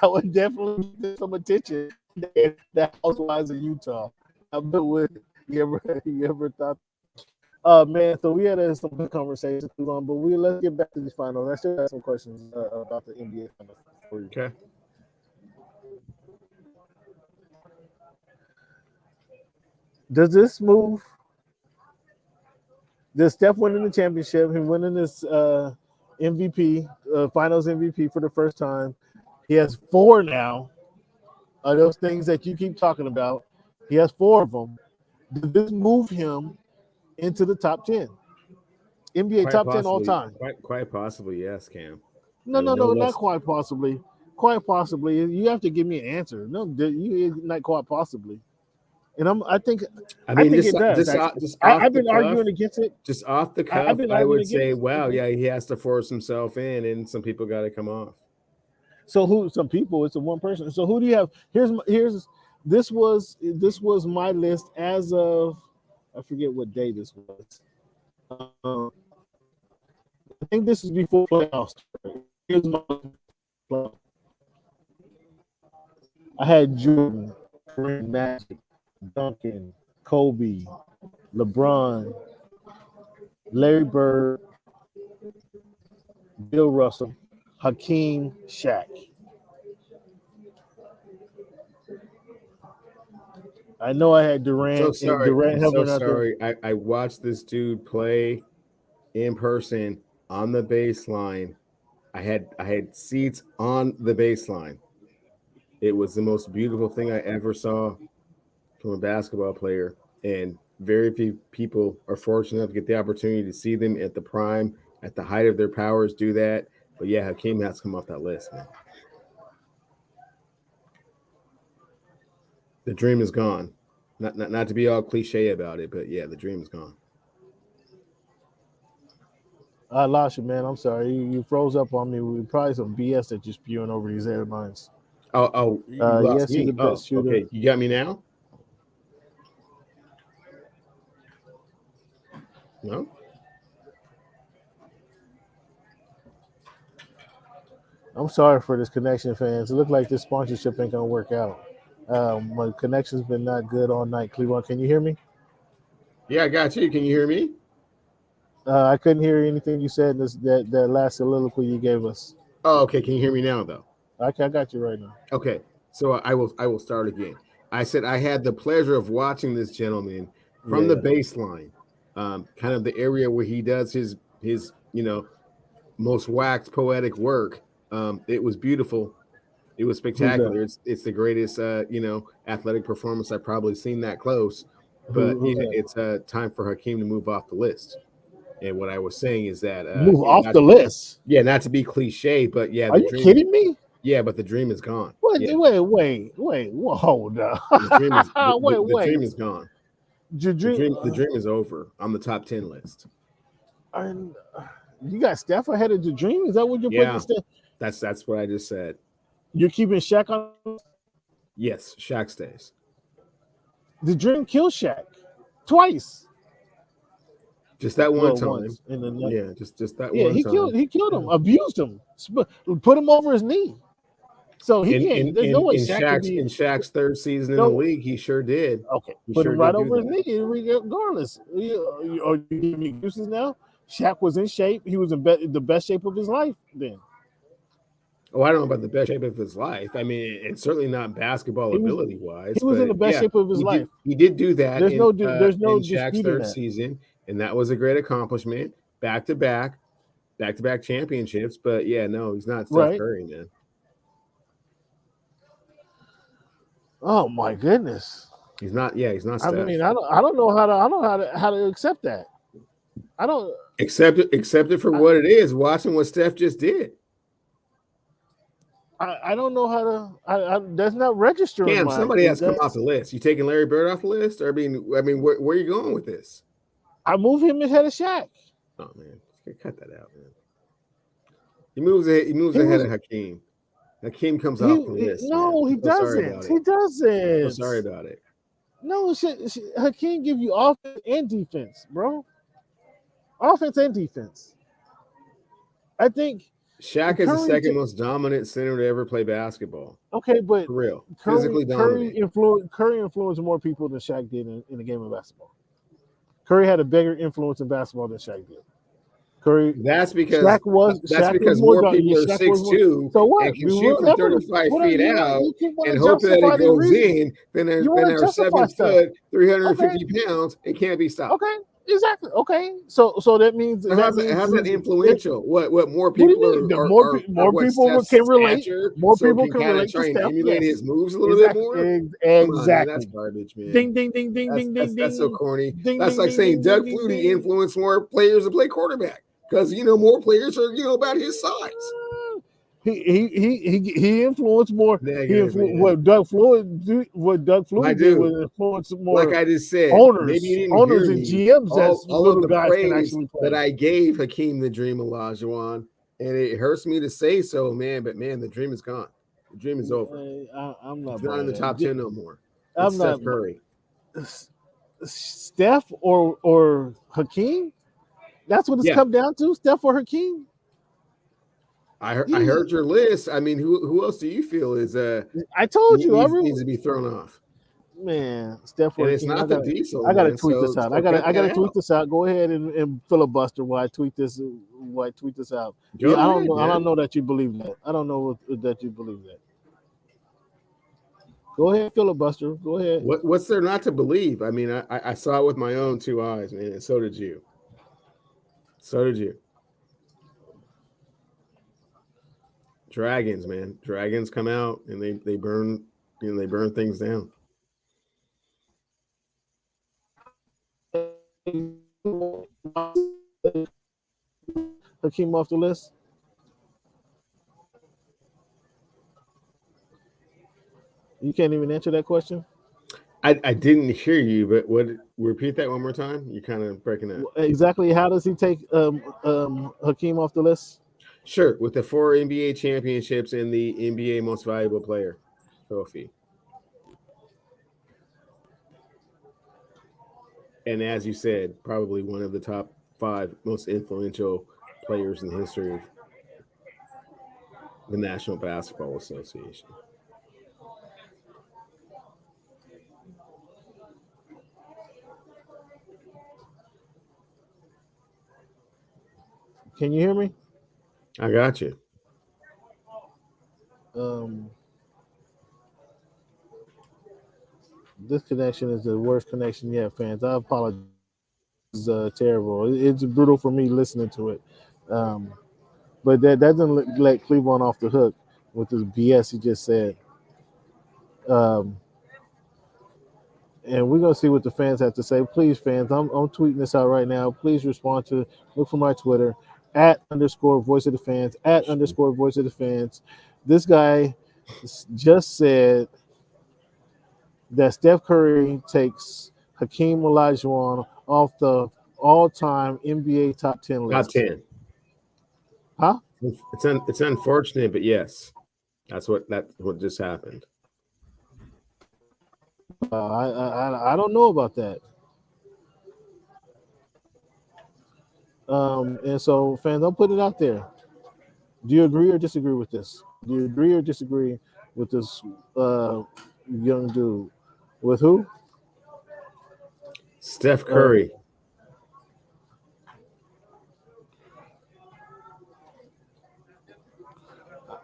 would definitely get some attention. That housewives in Utah. You ever thought? Man, so we had some good conversations on, but let's get back to these finals. I still have some questions about the NBA finals for you. Okay. Does this move? Does Steph winning the championship, him winning this MVP, finals MVP for the first time? He has 4 now. Those things that you keep talking about. He has 4 of them. Does this move him into the top 10? NBA quite top possibly, 10 all time. Quite possibly, yes, Cam. No, not quite possibly. Quite possibly. You have to give me an answer. No, not quite possibly. And I think it does. I've been arguing against it. Just off the cuff, I would say, wow, yeah, he has to force himself in, and some people got to come off. So some people, it's a one person. So who do you have? This was my list as of, I forget what day this was. I think this is before playoffs. Here's my play. I had Jordan, Kareem, Magic, Duncan, Kobe, LeBron, Larry Bird, Bill Russell, Hakeem, Shaq. I know I had Durant. I watched this dude play in person on the baseline. I had seats on the baseline. It was the most beautiful thing I ever saw from a basketball player, and very few people are fortunate enough to get the opportunity to see them at the prime, at the height of their powers, do that. But yeah, Hakeem has to come off that list, man. The dream is gone. Not to be all cliche about it, but yeah, the dream is gone. I lost you, man. I'm sorry. You froze up on me. We probably some BS that you're spewing over these airlines. You lost me. He's the best shooter. Okay, you got me now? No? I'm sorry for this connection, fans. It looked like this sponsorship ain't gonna work out. My connection's been not good all night. Cleveland, can you hear me? Yeah, I got you. Can you hear me? I couldn't hear anything you said in that last soliloquy you gave us. Oh, okay. Can you hear me now, though? I got you right now. Okay, so I will start again. I said I had the pleasure of watching this gentleman from the baseline, kind of the area where he does his most waxed poetic work. It was beautiful. It was spectacular. It's the greatest athletic performance I've probably seen that close. But it's time for Hakeem to move off the list. And what I was saying is that move off the list. Yeah, not to be cliche, but yeah. Are you kidding me? Yeah, but the dream is gone. Wait, yeah. wait. Hold up. The dream is gone. The dream is over on the top 10 list. You got Steph ahead of the dream? Is that what you're putting Steph? That's what I just said. You're keeping Shaq on? Yes, Shaq stays. The dream killed Shaq twice. Just that one time. Just that one time. He killed him, abused him, put him over his knee. So he can't. There's no way in Shaq's third season in the league, he sure did. Okay, put him right over his knee, regardless. Are you giving me excuses now? Shaq was in shape. He was in the best shape of his life then. Oh, I don't know about the best shape of his life. I mean, it's certainly not basketball ability-wise. He was in the best shape of his life. He did do that. There's no in Shaq's disputing third that. season. and that was a great accomplishment. Back-to-back championships. But yeah, no, he's not Steph Curry, man. Oh my goodness. He's not. Yeah, he's not Steph. I mean, I don't know how to accept that. I don't accept it for what it is. Watching what Steph just did. I don't know how to. That's not registering. Damn, somebody has to come off the list. You taking Larry Bird off the list? Or, I mean, where are you going with this? I move him ahead of Shaq. Oh man, cut that out, man. He moves ahead of Hakeem. Hakeem comes off the list. No, he doesn't. He doesn't. I'm sorry about it. No, Hakeem give you offense and defense, bro. Offense and defense. I think Shaq is the second most dominant center to ever play basketball. Okay, but for real, physically dominant. Curry influenced more people than Shaq did in the game of basketball. Curry had a bigger influence in basketball than Shaq did. Curry. That's because Shaq more people are 6'2" so what? And can shoot from 35 feet out and hope that it goes in. Then they're 7 foot, 350 pounds. It can't be stopped. Okay. Exactly. Okay. So that means how's that influential? What more people are more people can relate. More people can relate try to and Steph. emulate his moves a little bit more. Exactly. That's garbage, man. Ding ding ding ding ding ding. That's so corny. Ding, that's ding, like ding, saying ding, Doug ding, Flutie ding. influenced more players to play quarterback because more players are about his size. He influenced more. What Doug Flutie did was influence more. Like I just said, owners and GMs. All of the praise that I gave Hakeem the Dream Olajuwon, and it hurts me to say so, man. But man, the dream is gone. The dream is over. I'm not. It's not in the top 10 no more. I'm not. Steph Curry. Steph or Hakeem. That's what it's come down to. Steph or Hakeem. I heard your list. I mean, who else do you feel is I told you needs to be thrown off? Man, Steph or It's not the diesel. I gotta tweet this out. I gotta tweet this out. Go ahead and filibuster while I tweet this. While I tweet this out. I don't know that you believe that. I don't know that you believe that. Go ahead, filibuster. Go ahead. What's there not to believe? I mean, I saw it with my own 2 eyes, man, and so did you. Dragons, man. Dragons come out and they burn, they burn things down. Hakeem off the list. You can't even answer that question. I didn't hear you, but repeat that one more time. You're kind of breaking up. Exactly. How does he take Hakeem off the list? Sure, with the 4 NBA championships and the NBA Most Valuable Player trophy. And as you said, probably one of the top 5 most influential players in the history of the National Basketball Association. Can you hear me? I got you. This connection is the worst connection yet, fans. I apologize. It's terrible. It's brutal for me listening to it. But that doesn't let Cleveland off the hook with this BS he just said. And we're going to see what the fans have to say. Please, fans, I'm tweeting this out right now. Please respond to, look for my Twitter, @_voice of the fans, @_voice of the fans. This guy just said that Steph Curry takes Hakeem Olajuwon off the all-time NBA top 10 list. Top 10. Huh? It's unfortunate, but yes, that's what just happened. I don't know about that. And so, fans, I'll put it out there. Do you agree or disagree with this? Do you agree or disagree with this young dude? With who? Steph Curry.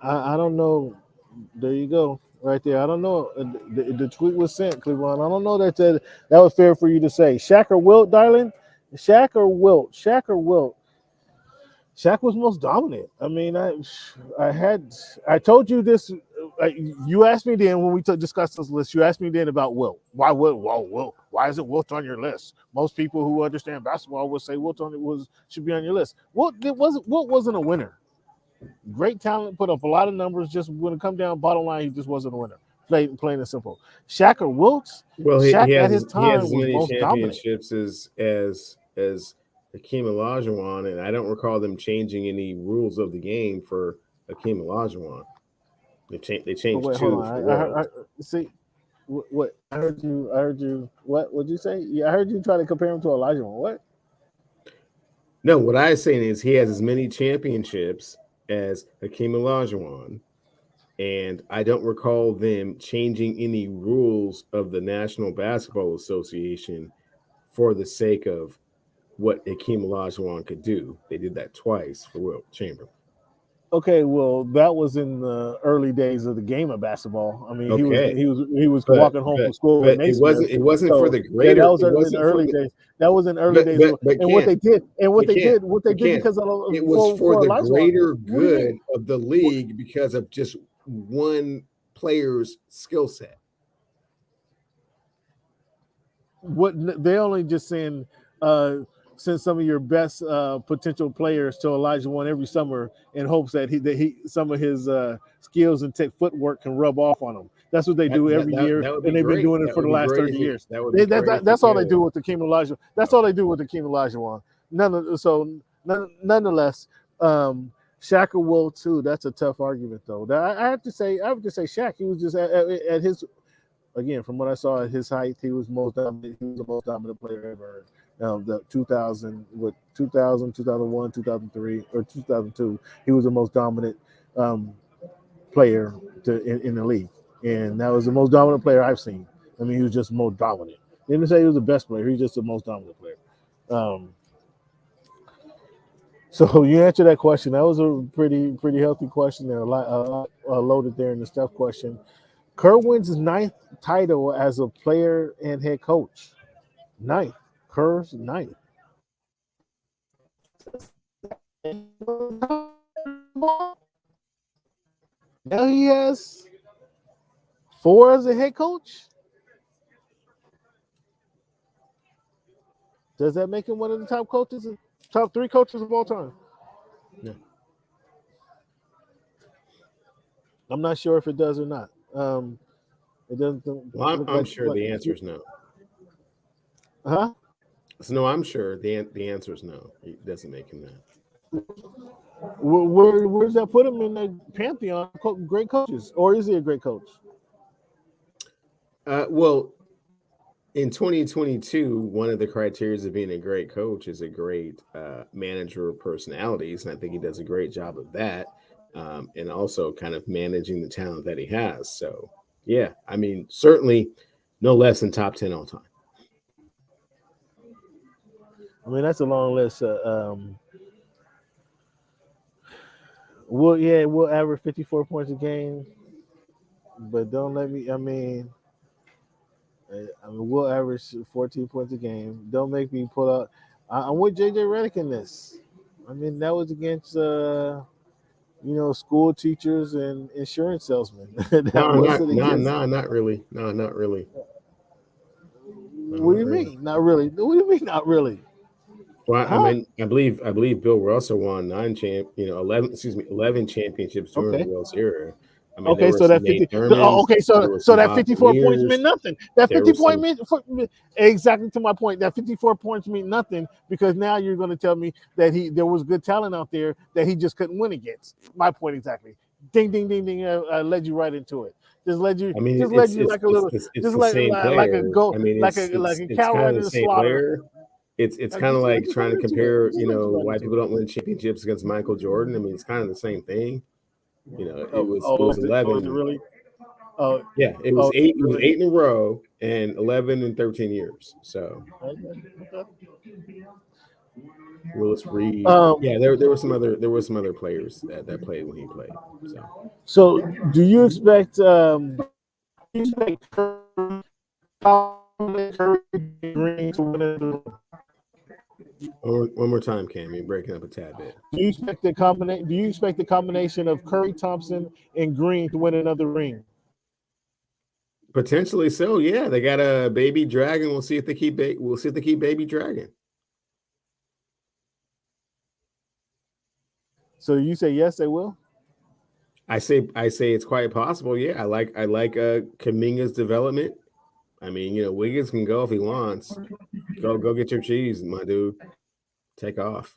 I don't know. There you go. Right there. I don't know. The tweet was sent, Cleveland. I don't know that was fair for you to say. Shaq or Wilt, darling? Shaq or Wilt? Shaq or Wilt? Shaq was most dominant. I mean, I told you this. You asked me then when we discussed this list. You asked me then about Wilt. Why Wilt? Well, Wilt. Why isn't Wilt on your list? Most people who understand basketball would say Wilt should be on your list. Wilt wasn't a winner. Great talent, put up a lot of numbers. Just when it come down bottom line, he just wasn't a winner. Plain and simple. Shaq or Wilt? Well, Shaq he at has his time as was many most dominant. championships as Hakeem Olajuwon, and I don't recall them changing any rules of the game for Hakeem Olajuwon. They changed Wait, two. hold on. I see. What I heard you. What would you say? Yeah, I heard you try to compare him to Olajuwon. What? No, what I was saying is he has as many championships as Hakeem Olajuwon, and I don't recall them changing any rules of the National Basketball Association for the sake of what Hakeem Olajuwon could do. They did that twice for Wilt Chamberlain. Okay, well, that was in the early days of the game of basketball. I mean, Okay. he was walking home from school with Naismith. It wasn't for the greater. Yeah, that was in the early days. That was in early days. And what they did because of it was for the Olajuwon. greater good of the league because of just one player's skill set. What they only just send send some of your best potential players to Olajuwon every summer in hopes that he some of his skills and footwork can rub off on him. That's what they do every year, and they've been doing it for the last 30 years. That's all they do with Hakeem Olajuwon. That's all they do with Hakeem Olajuwon. Nonetheless, Shaq or Wilt too. That's a tough argument, though. I have to say Shaq. He was just at his. Again, from what I saw at his height, he was most dominant. He was the most dominant player ever. The 2000, 2001, 2003, or 2002, he was the most dominant player in the league, and that was the most dominant player I've seen. I mean, he was just the most dominant. Didn't say he was the best player. He was just the most dominant player. So you answered that question. That was a pretty healthy question there. Loaded there in the Steph question. Kerr wins his 9th title as a player and head coach. 9th. Kerr's 9th. Now he has 4 as a head coach. Does that make him one of the top 3 coaches of all time? No. I'm not sure if it does or not. It doesn't. Well, I'm sure the answer is no. Huh? So no, I'm sure the answer is no. It doesn't make him that. Where does that put him in the pantheon of great coaches, or is he a great coach? Well, in 2022, one of the criteria of being a great coach is a great manager of personalities, and I think he does a great job of that. And also kind of managing the talent that he has. So, yeah, I mean, certainly no less than top 10 all time. I mean, that's a long list. We'll average 54 points a game, but don't let me. I mean, we'll average 14 points a game. Don't make me pull out. I'm with JJ Redick in this. I mean, that was against. School teachers and insurance salesmen. No, not really. No, not really. What do you mean? Not really. What do you mean? Not really. Well, I believe Bill Russell won 11 championships during the Wells era. I mean, okay, so that 50. So that 54 points meant nothing. That 50 point meant exactly to my point. That 54 points mean nothing because now you're going to tell me that there was good talent out there that he just couldn't win against. My point exactly. Ding, ding, ding, ding. Led you right into it. Just led you. I mean, just led you like a little. Just like a goat. I mean, like a cow right in the slaughter. It's kind of like trying to compare, why people don't win championships against Michael Jordan. I mean, it's kind of the same thing. It was 11. Was it really? Yeah, it was 8. It was 8 in a row and 11 in 13 years. So Willis Reed. There were some other players that played when he played. So do you expect Curry to win it? One more time, Cam. You're breaking up a tad bit. Do you expect the combination of Curry, Thompson, and Green to win another ring? Potentially so. Yeah, they got a baby dragon. We'll see if they keep. We'll see if they keep baby dragon. So you say yes, they will. I say it's quite possible. Yeah, I like Kuminga's development. I mean, Wiggins can go if he wants. Go get your cheese, my dude. Take off.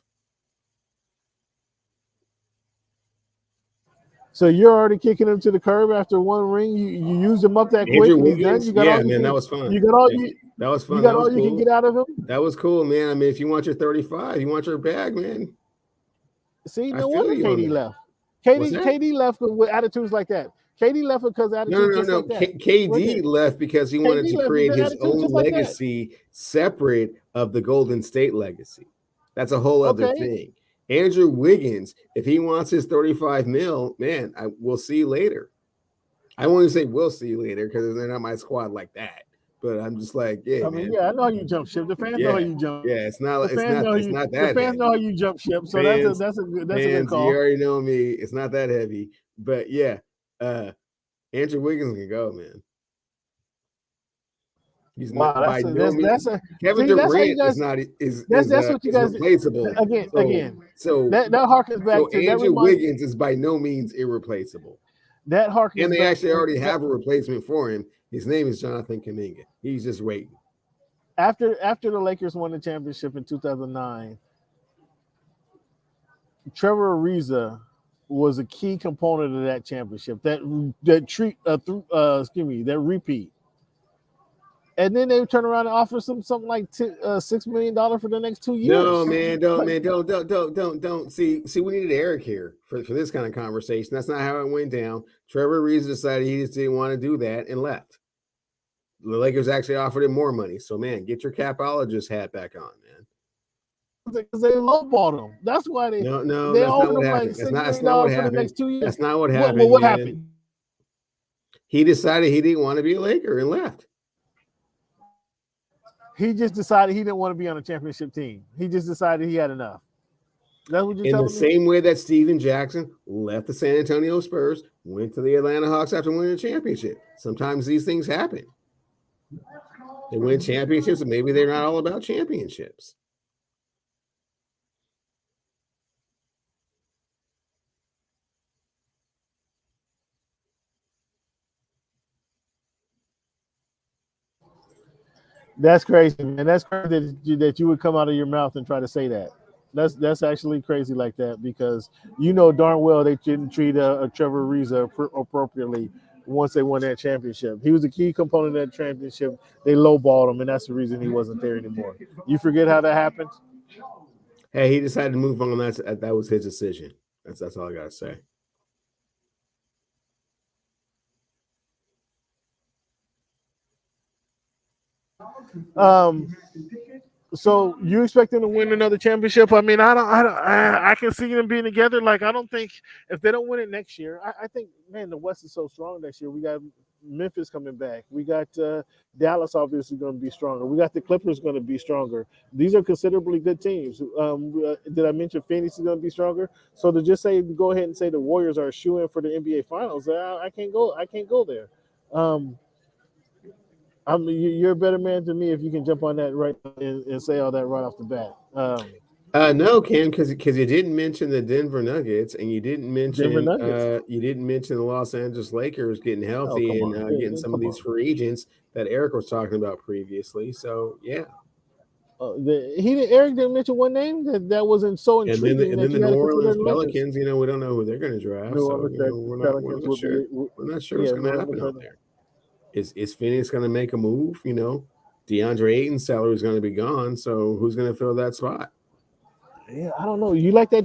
So you're already kicking him to the curb after one ring. You used him up that quick, and he's done. You got all that was fun. You got all that was fun. You got all you can get out of him. That was cool, man. I mean, if you want your 35, you want your bag, man. See, no wonder KD left. KD left with attitudes like that. KD left because attitudes no. like that. KD left because he wanted to create his own legacy separate of the Golden State legacy. That's a whole other thing. Andrew Wiggins, if he wants his 35 mil, man, we'll see you later. I won't even say we'll see you later because they're not my squad like that. But I'm just like, yeah, I know how you jump ship. The fans know how you jump. Yeah, it's not that. The fans know how you jump ship. So that's a good call. You already know me. It's not that heavy. But yeah, Andrew Wiggins can go, man. He's Kevin Durant that's what you guys replaceable. Again. So that harkens back to Andrew Wiggins is by no means irreplaceable. That harkens and they actually already have a replacement for him. His name is Jonathan Kuminga. He's just waiting. After the Lakers won the championship in 2009, Trevor Ariza was a key component of that championship. That repeat. And then they would turn around and offer something like $6 million for the next 2 years. No, man, don't. See, we needed Eric here for this kind of conversation. That's not how it went down. Trevor Ariza decided he just didn't want to do that and left. The Lakers actually offered him more money. So, man, get your Capologist hat back on, man. Because they lowballed him. That's why they. No, that's not what happened. That's not what happened. That's not what happened. Well, what happened? He decided he didn't want to be a Laker and left. He just decided he didn't want to be on a championship team. He just decided he had enough. That's what you're telling me? In the same way that Steven Jackson left the San Antonio Spurs, went to the Atlanta Hawks after winning a championship. Sometimes these things happen. They win championships, and maybe they're not all about championships. That's crazy, man. That's crazy that you would come out of your mouth and try to say that. That's actually crazy like that because you know darn well they didn't treat a Trevor Ariza appropriately once they won that championship. He was a key component of that championship. They lowballed him, and that's the reason he wasn't there anymore. You forget how that happened? Hey, he decided to move on. That was his decision. That's all I gotta say. So you expect them to win another championship? I mean, I can see them being together. Like, I don't think if they don't win it next year, I think, man, the West is so strong next year. We got Memphis coming back. We got Dallas obviously going to be stronger. We got the Clippers going to be stronger. These are considerably good teams. Did I mention Phoenix is going to be stronger? So to just go ahead and say the Warriors are a shoo-in for the NBA Finals, I can't go there. You're a better man than me if you can jump on that right and say all that right off the bat. No, Cam, because you didn't mention the Denver Nuggets and you didn't mention the Los Angeles Lakers getting healthy and getting some of these free agents that Eric was talking about previously. So yeah. Eric didn't mention one name that wasn't so intriguing. And then the New Orleans Pelicans, we don't know who they're going to draft. We're not sure. We're not sure what's going to happen out there. Is Phoenix going to make a move? DeAndre Ayton's salary is going to be gone, so who's going to fill that spot? Yeah, I don't know. You like that?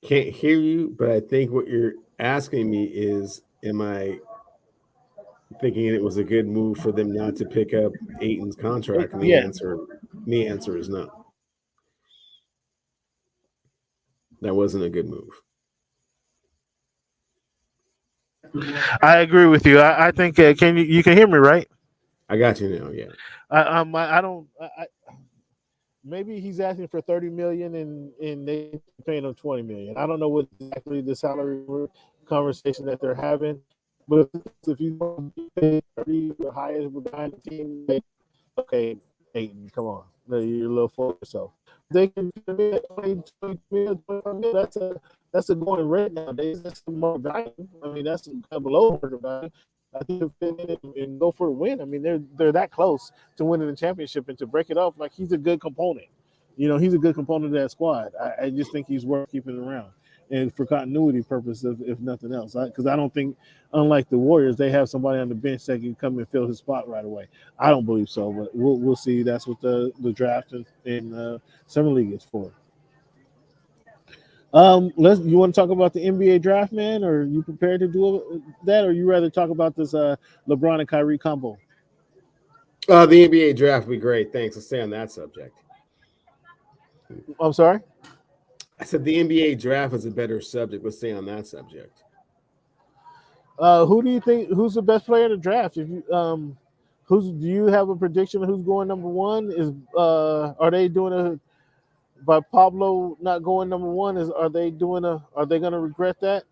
Can't hear you, but I think what you're asking me is, am I thinking it was a good move for them not to pick up Ayton's contract? And the answer is no. That wasn't a good move. I agree with you. I think you can hear me, right? I got you now. Yeah. I don't. Maybe he's asking for 30 million and they paying him 20 million. I don't know what exactly the salary conversation that they're having, but if you want to pay 30 the highest behind the team, like, okay, Aiden, come on, no, you're a little for yourself. They can pay 20 million, 25 million. That's a going rate nowadays. That's more value. I mean, that's kind of below market value. I think if they and go for a win. I mean, they're that close to winning the championship, and to break it off, like he's a good component. You know, he's a good component of that squad. I just think he's worth keeping around, and for continuity purposes, if nothing else, because I don't think, unlike the Warriors, they have somebody on the bench that can come and fill his spot right away. I don't believe so, but we'll see. That's what the draft and summer league is for. You want to talk about the NBA draft, man? Or are you prepared to do that, or you rather talk about this LeBron and Kyrie combo? The NBA draft would be great. Thanks. Let's stay on that subject. I'm sorry. I said the NBA draft is a better subject. Let's stay on that subject. Who do you think? Who's the best player to draft? If you do you have a prediction of who's going number one? Are they doing a by Pablo not going number one? Are they going to regret that?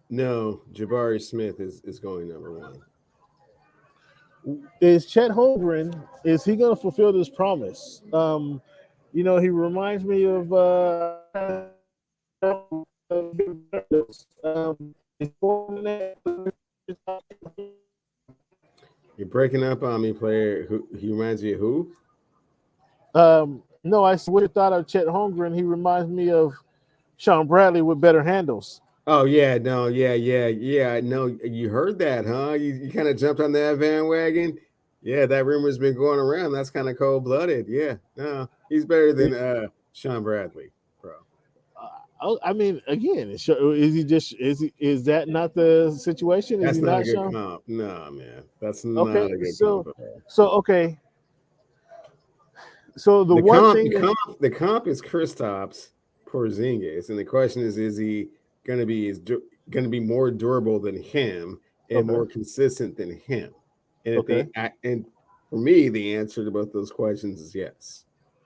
No, Jabari Smith is going number one. Is Chet Holmgren? Is he going to fulfill this promise? He reminds me of You're breaking up on me, player. Who he reminds you of who? No, I would have thought of Chet Holmgren. He reminds me of Sean Bradley with better handles. Oh yeah, no, yeah. No, you heard that, huh? You kind of jumped on that bandwagon. Yeah, that rumor's been going around. That's kind of cold blooded. Yeah, no, he's better than Sean Bradley, bro. I mean, again, is that not the situation? That's is he not a not good Sean? comp. No, man, that's not Okay, a good so comp at all. okay. So The comp is Kristaps Porzingis, and the question is he going to be more durable than him and more consistent than him? And and for me, the answer to both those questions is yes.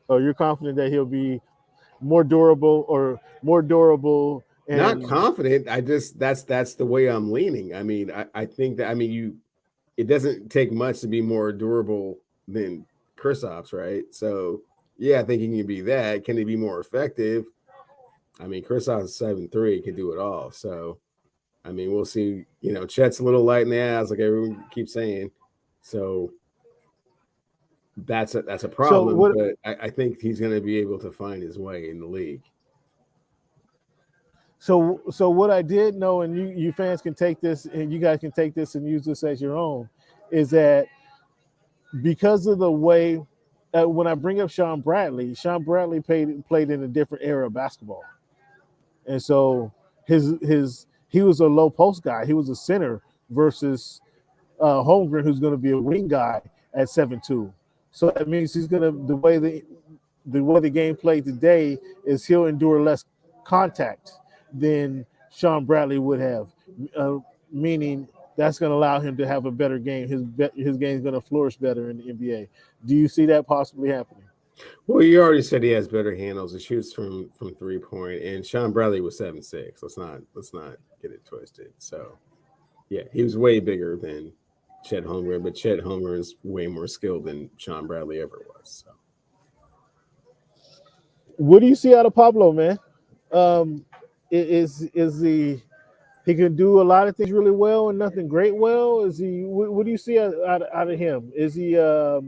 Oh, you're confident that he'll be more durable and Not confident. I just that's the way I'm leaning. I mean, I think that it doesn't take much to be more durable than Kristaps, right? So yeah, I think he can be that. Can he be more effective? I mean, Kristaps is 7'3", can do it all. So I mean, we'll see. Chet's a little light in the ass, like everyone keeps saying. So that's a problem. But I think he's going to be able to find his way in the league. So what I did know, and you fans can take this, and you guys can take this and use this as your own, is that because of the way when I bring up Sean Bradley played in a different era of basketball, and so he was a low post guy. He was a center versus Holmgren, who's going to be a wing guy at 7'2". So that means he's going to the way the game played today is he'll endure less contact than Sean Bradley would have, meaning that's going to allow him to have a better game. His game is going to flourish better in the NBA. Do you see that possibly happening? Well, you already said he has better handles. He shoots from 3-point, and Sean Bradley was 7'6". Let's not get it twisted. So, yeah, he was way bigger than Chet Holmgren, but Chet Holmgren is way more skilled than Sean Bradley ever was. So, what do you see out of Pablo, man? Is he can do a lot of things really well and nothing great well? Is he? What do you see out of him? Is he a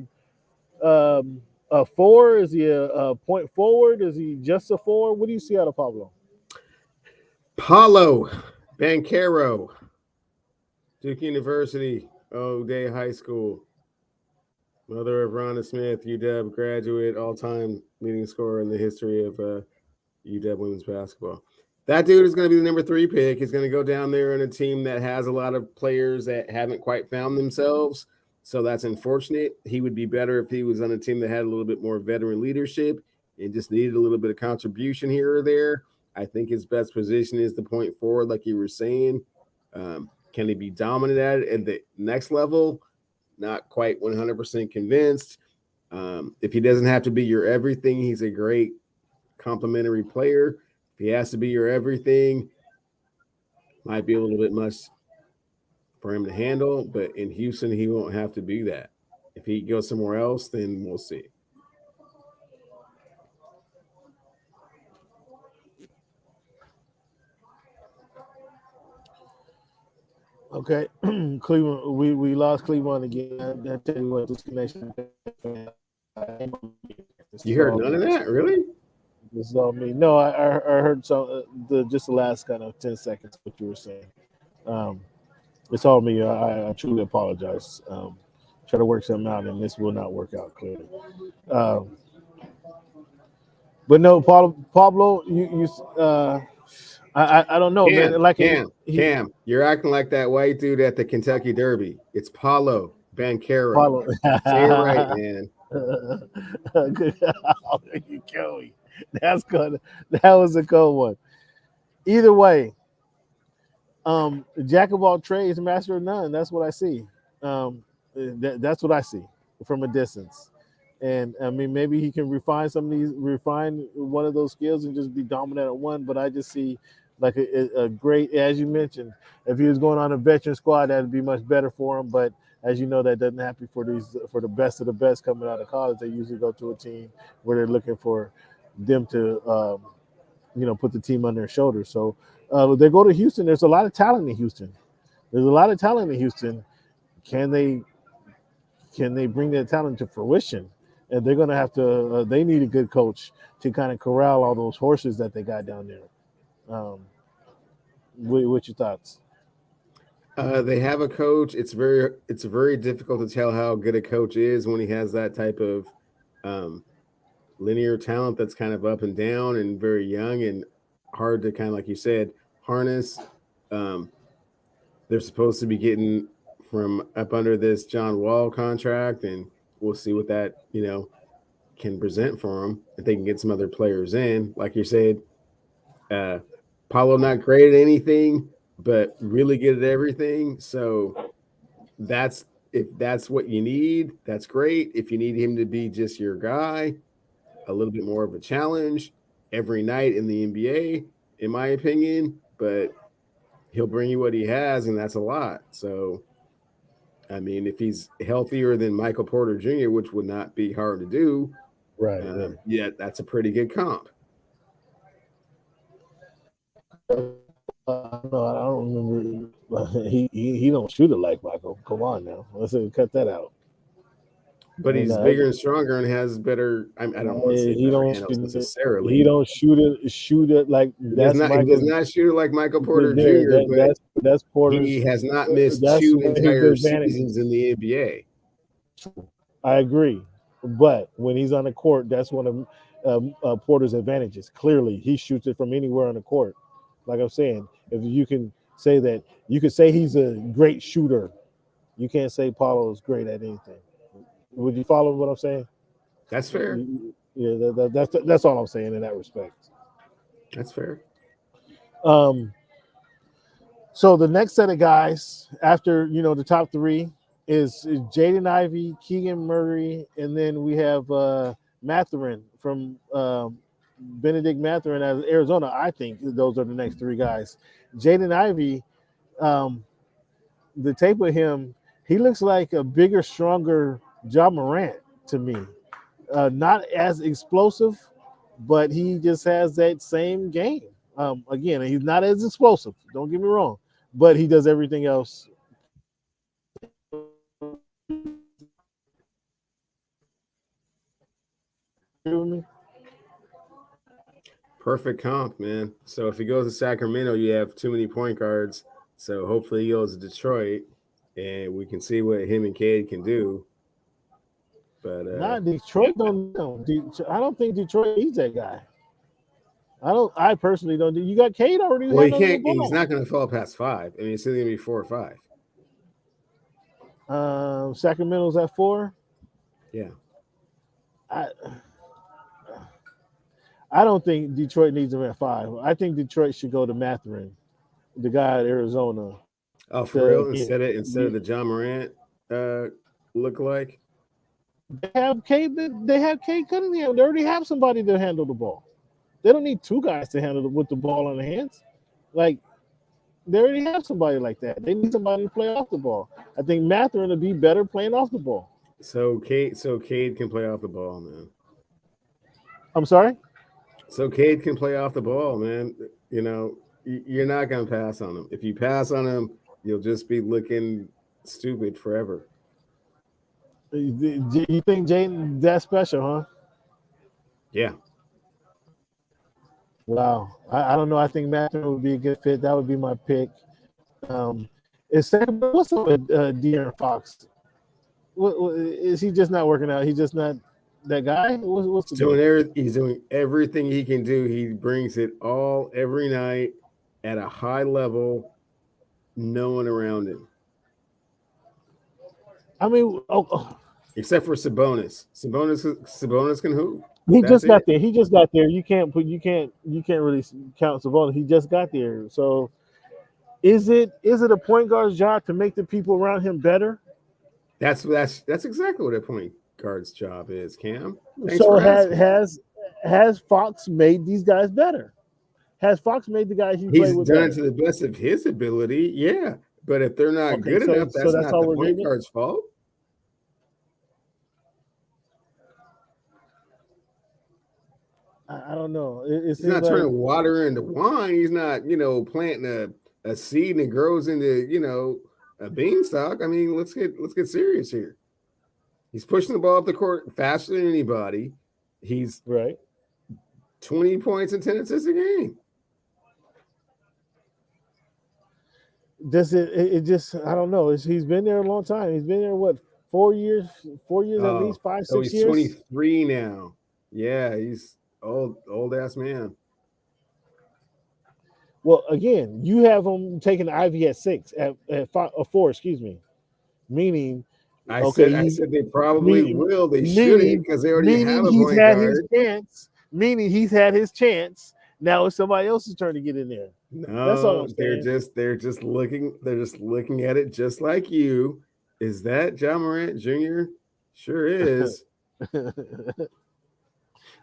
4? Is he a point forward? Is he just a 4? What do you see out of Pablo? Paulo Banchero, Duke University, O'Day High School, mother of Rhonda Smith, UW graduate, all-time leading scorer in the history of UW women's basketball. That dude is going to be the number 3 pick. He's going to go down there on a team that has a lot of players that haven't quite found themselves. So that's unfortunate. He would be better if he was on a team that had a little bit more veteran leadership and just needed a little bit of contribution here or there. I think his best position is the point forward, like you were saying. Can he be dominant at it at the next level? Not quite 100% convinced. If he doesn't have to be your everything, he's a great complimentary player. If he has to be your everything, might be a little bit much for him to handle. But in Houston, he won't have to be that. If he goes somewhere else, then we'll see. Okay, Cleveland. We lost Cleveland again. I tell you what, this connection. You heard none of that, really? This is all me. No, I heard some just the last kind of 10 seconds what you were saying. It's all me. I truly apologize. Try to work something out, and this will not work out clearly. But no, Pablo, I don't know, man. Like Cam, you're acting like that white dude at the Kentucky Derby. It's Paulo Banchero. Paulo. Say it right, man. You kill me. That's good. That was a cold one. Either way, jack of all trades, master of none. That's what I see. That's what I see from a distance. And I mean, maybe he can refine one of those skills and just be dominant at one. But I just see like a great, as you mentioned, if he was going on a veteran squad, that'd be much better for him. But as you know, that doesn't happen for the best of the best coming out of college. They usually go to a team where they're looking for them to, put the team on their shoulders. So they go to Houston. There's a lot of talent in Houston. Can they bring their talent to fruition? And they're going to have to. They need a good coach to kind of corral all those horses that they got down there. What's your thoughts? They have a coach. It's very difficult to tell how good a coach is when he has that type of linear talent that's kind of up and down and very young and hard to kind of, like you said, harness. They're supposed to be getting from up under this John Wall contract, and we'll see what that can present for them if they can get some other players in. Like you said, Paulo not great at anything, but really good at everything. So if that's what you need, that's great. If you need him to be just your guy, a little bit more of a challenge every night in the NBA, in my opinion, but he'll bring you what he has, and that's a lot. So, I mean, if he's healthier than Michael Porter Jr., which would not be hard to do, right? Yeah, that's a pretty good comp. No, I don't remember. He don't shoot it like Michael. Come on now, let's cut that out. But he's bigger and stronger and has better. I don't want to say better handles necessarily. He don't shoot it like that's He does not shoot it like Michael Porter Jr. But that's Porter. He has not missed 2 entire seasons in the NBA. I agree, but when he's on the court, that's one of Porter's advantages. Clearly, he shoots it from anywhere on the court. Like I'm saying, if you can say that, you can say he's a great shooter. You can't say Paulo is great at anything. Would you follow what I'm saying? That's fair. Yeah, that's all I'm saying in that respect. That's fair. So the next set of guys after the top 3 is Jaden Ivey, Keegan Murray, and then we have Mathurin from Benedict Mathurin out of Arizona. I think those are the next 3 guys. Jaden Ivey, the tape of him, he looks like a bigger, stronger Ja Morant to me. Not as explosive, but he just has that same game. Again, he's not as explosive, don't get me wrong, but he does everything else. Perfect comp, man. So if he goes to Sacramento, you have too many point guards. So hopefully he goes to Detroit, and we can see what him and Cade can do. But not Detroit. I don't think Detroit needs that guy. I personally don't. You got Cade already. Well, he can't. He's not going to fall past 5. I mean, it's going to be 4 or 5. Sacramento's at 4. Yeah. I don't think Detroit needs him at 5. I think Detroit should go to Mathurin, the guy at Arizona. Oh, for real? Instead of the John Morant look like. They have Cade Cunningham. They already have somebody to handle the ball. They don't need two guys to handle it with the ball in the hands. Like, they already have somebody like that. They need somebody to play off the ball. I think Mathurin will be better playing off the ball. So Cade can play off the ball, man. I'm sorry? So Cade can play off the ball, man. You know, you're not going to pass on him. If you pass on him, you'll just be looking stupid forever. You think Jaden that special, huh? Yeah. Wow. I don't know. I think Mathurin would be a good fit. That would be my pick. What's up with De'Aaron Fox? Is he just not working out? He's just not that guy? What's he's doing everything he can do. He brings it all every night at a high level. No one around him. I mean, except for Sabonis. Sabonis can hoop. He just got there. You can't really count Sabonis. He just got there. So is it a point guard's job to make the people around him better? That's exactly what a point guard's job is, Cam. Thanks so has Fox made these guys better? Has Fox made the guys he played with better? He's done it to the best of his ability, yeah. But if they're not good enough, that's not the point guard's fault. I don't know. He's not turning water into wine. He's not, planting a seed and it grows into, a beanstalk. I mean, let's get serious here. He's pushing the ball up the court faster than anybody. He's 20 points and 10 assists a game. Does it just, I don't know. He's been there a long time. He's been there, 4 years? 4 years at least, 5, 6 years? He's 23 now. Yeah, he's old ass man. Well, again, you have him taking the Ivy at 6, at 4, excuse me. Meaning, I said they probably will. They shouldn't because they already have a point guard. Meaning he's had his chance. Now it's somebody else's turn to get in there. No, that's all I'm saying. They're just looking at it just like you. Is that John Morant Jr.? Sure is.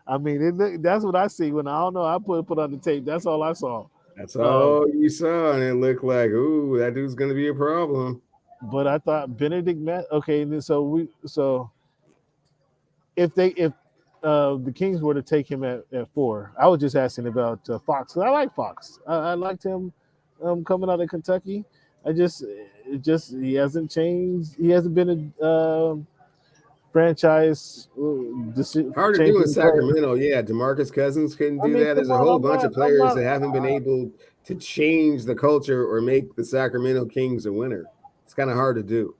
I mean, that's what I see when I don't know. I put on the tape. That's all I saw. That's all you saw, and it looked like, ooh, that dude's gonna be a problem. But I thought Benedict okay, and then so if the Kings were to take him at 4, I was just asking about Fox. I like Fox. I liked him coming out of Kentucky. He hasn't changed. He hasn't been a franchise. Hard to do in Sacramento. Yeah, DeMarcus Cousins couldn't do that. There's a whole bunch of players that haven't been able to change the culture or make the Sacramento Kings a winner. It's kind of hard to do.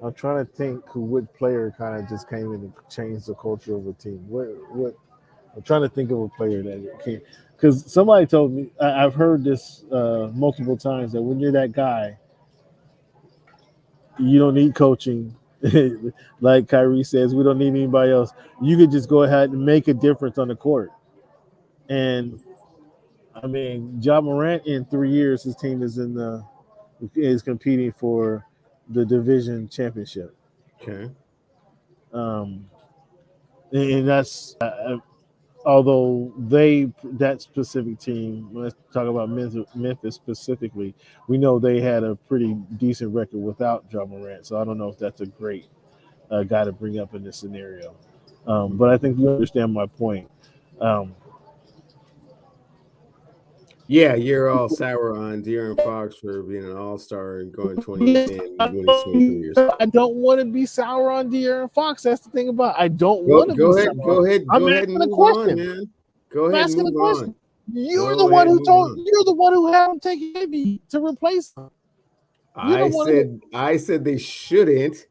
I'm trying to think what player kind of just came in and changed the culture of a team. What I'm trying to think of a player that came, because somebody told me, I've heard this multiple times, that when you're that guy, you don't need coaching. Like Kyrie says, we don't need anybody else. You could just go ahead and make a difference on the court. And I mean, Ja Morant in 3 years, his team is competing for the division championship. Okay. And that's although that specific team, let's talk about Memphis specifically, we know they had a pretty decent record without Ja Morant. So I don't know if that's a great guy to bring up in this scenario. But I think you understand my point. Yeah, you're all sour on De'Aaron Fox for being an all-star and going 2010 and winning 23 years. I don't want to be sour on De'Aaron Fox. That's the thing about it. I don't want to be sour. Go ahead and move on, man. Go ahead and move on. You're the one who had him take Ivy to replace him. I said they shouldn't,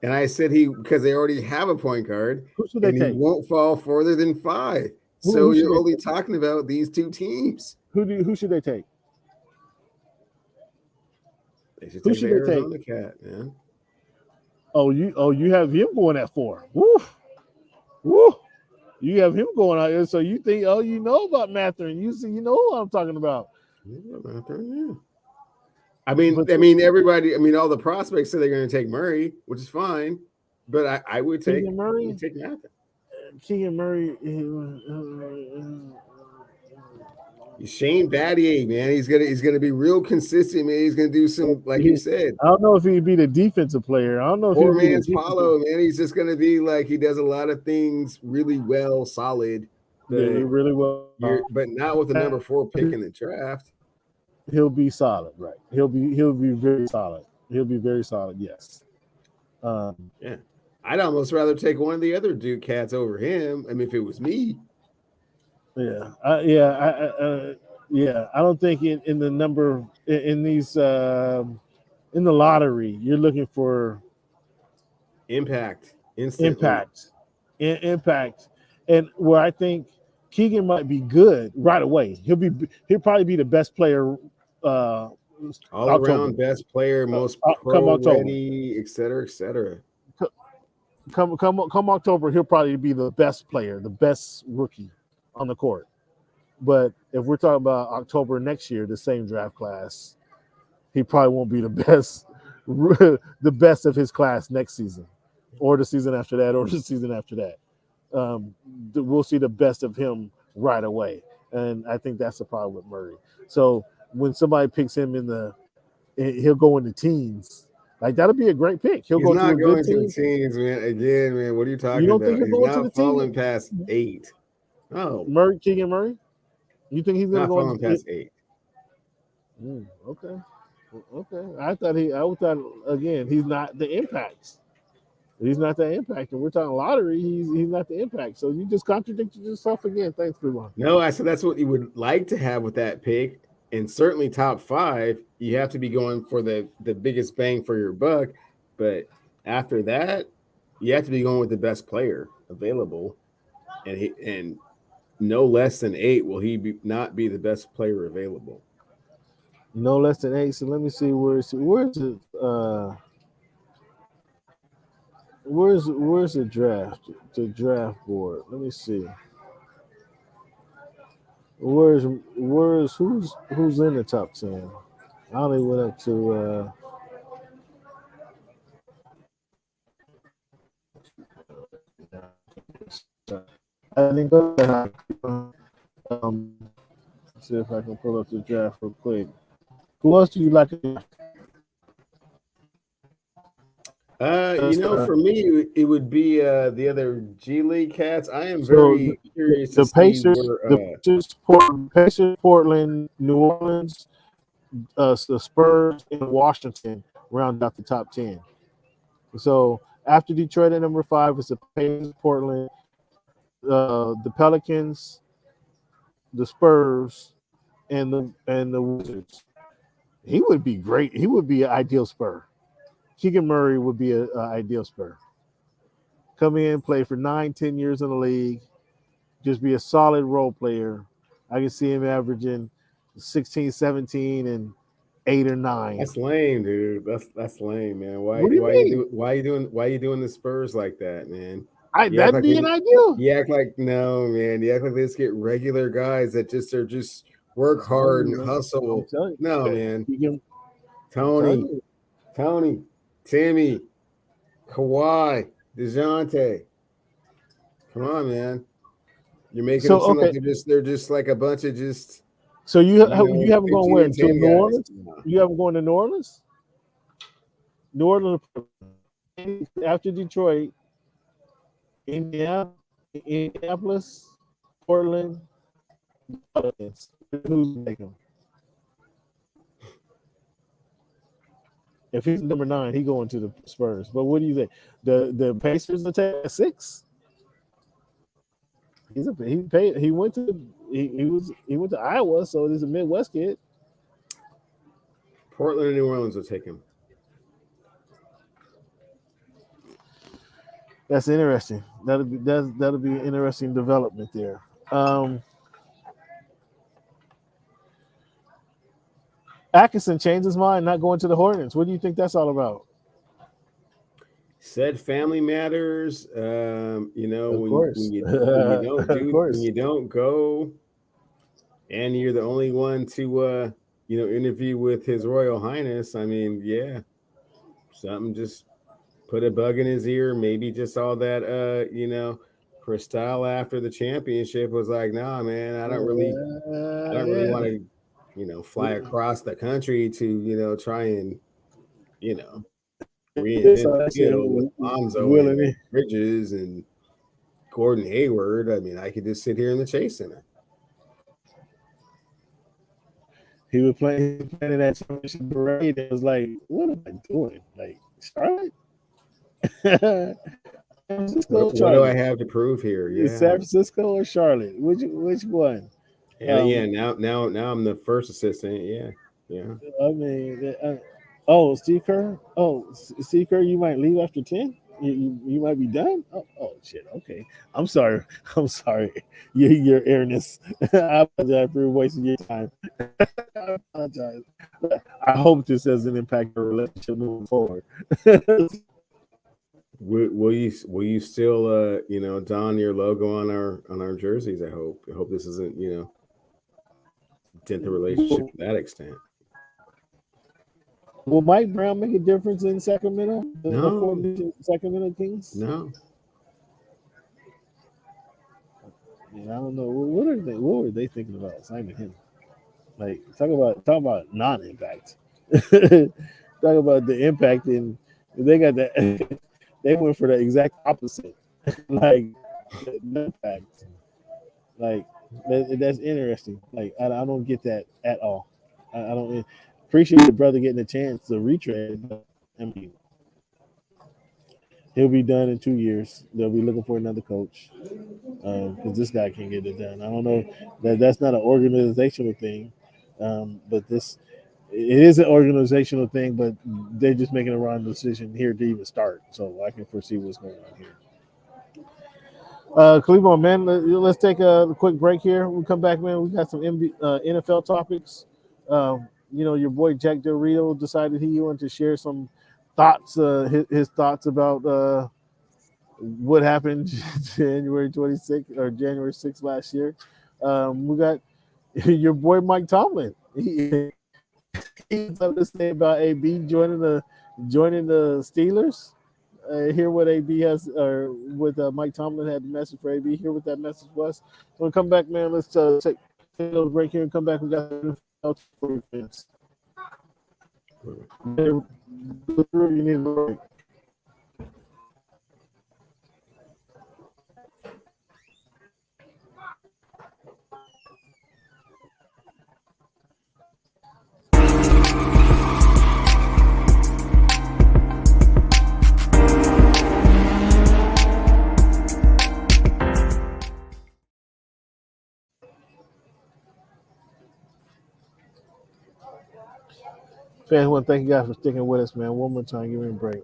and I said because they already have a point guard, and he won't fall further than 5. So you're only talking about these 2 teams. Who should they take? They should take the Arizona Cat, man. Oh, you have him going at 4. Woo. You have him going out there, so you think, you know about Mathurin. You know what I'm talking about. I mean, everybody. I mean, all the prospects say they're going to take Murray, which is fine, but I would take Murray. I would take Matthew. Keegan Murray. Shane Battier, man, he's gonna be real consistent, man. He's gonna do some, like you said. I don't know if he'd be the defensive player. I don't know if poor man's Paulo, man. He's just gonna be like he does a lot of things really well, solid. But really well, but not with the number 4 pick in the draft. He'll be solid, right? He'll be very solid. He'll be very solid. Yes. Yeah, I'd almost rather take one of the other Duke cats over him. I mean, if it was me. Yeah, I don't think in the number in these in the lottery you're looking for impact, impact, and where I think Keegan might be good right away. He'll probably be the best player, all around best player, most pro ready, et cetera, et cetera. Come October, he'll probably be the best player, the best rookie on the court. But if we're talking about October next year, the same draft class, he probably won't be the best of his class next season, or the season after that, or the season after that. We'll see the best of him right away, and I think that's the problem with Murray. So when somebody picks him he'll go in the teens. Like that'll be a great pick. He's not to going to the teens, man. Again, man, what are you talking about? Think he's not falling past 8. Oh, Keegan Murray. You think he's going to go past 8? Okay. I thought again, he's not the impact. He's not the impact, and we're talking lottery. He's not the impact. So you just contradicted yourself again. Thanks, Cleveland. No, I said that's what you would like to have with that pick, and certainly top 5. You have to be going for the biggest bang for your buck, but after that, you have to be going with the best player available, and no less than 8 will he not be the best player available. No less than 8. So let me see where's it? Where's the draft? The draft board. Let me see. Who's in the top 10? I only went up to I think see if I can pull up the draft real quick. Who else do you like? For me, it would be the other G League cats. I am very curious to see the Pacers, Portland, New Orleans, the Spurs, and Washington round out the top 10. So after Detroit at number 5, it's the Pacers, Portland, the Pelicans, the Spurs, and the Wizards. He would be great. He would be an ideal Spur. Keegan Murray would be an ideal Spur. Come in, play for 9-10 years in the league, just be a solid role player. I can see him averaging 16, 17, and 8 or 9. That's lame, dude. That's lame, man. Why are you doing the Spurs like that, man? That'd be an ideal. You act like no, man. You act like they just get regular guys that just work hard and hustle. No, man. Tony, Timmy, Kawhi, DeJounte. Come on, man. You're making them seem like they're just like a bunch of just. So you haven't gone where? To New Orleans? You haven't gone to New Orleans? New Orleans after Detroit, Indianapolis, Portland. Who's making? If he's number 9, he going to the Spurs. But what do you think? The Pacers will take 6. He went to Iowa, so he's a Midwest kid. Portland and New Orleans will take him. That's interesting. That'll be an interesting development there. Atkinson changed his mind, not going to the Hornets. What do you think that's all about? Said family matters. When you don't go and you're the only one to interview with His Royal Highness. I mean, yeah, something just put a bug in his ear. Maybe just all that Cristal after the championship was like, nah, man, I don't really want to, fly across the country to, try and, reinvent the wheel with Lonzo and Bridges and Gordon Hayward. I mean, I could just sit here in the Chase Center. He was playing in that championship parade. It was like, what am I doing? Like, Charlotte? What do I have to prove here? Yeah, San Francisco or Charlotte? Which one? Yeah. Now I'm the first assistant. Yeah. I mean, Steve Kerr. Steve Kerr, you might leave after 10. You might be done. Oh shit. Okay. I'm sorry. Your airness. I apologize for wasting your time. I apologize. I hope this doesn't impact your relationship moving forward. Will you still don your logo on our jerseys? I hope this isn't dent the relationship to that extent. Will Mike Brown make a difference in Sacramento? No. The Sacramento Kings? No. I don't know. What were they thinking about signing him? Like talk about non-impact. Talk about the impact, and they got that. They went for the exact opposite. Like the impact. Like that's interesting. Like I don't get that at all. I don't appreciate the brother getting a chance to retread. I mean, he'll be done in 2 years. They'll be looking for another coach because this guy can't get it done. I don't know that's not an organizational thing, but it is an organizational thing. But they're just making a wrong decision here to even start. So I can foresee what's going on here. Cleveland, man, let's take a quick break here. We'll come back, man. We got some NFL topics. Your boy Jack Del Rio decided he wanted to share some thoughts, his thoughts about what happened January 26th or January 6th last year. We got your boy Mike Tomlin. He has something to say about AB joining the Steelers. Hear what AB has, or what Mike Tomlin had the message for AB. Hear what that message was. So we'll come back, man. Let's take a little break here and come back. We got for fans. You need a break. Fans, I want to thank you guys for sticking with us, man. One more time, give me a break.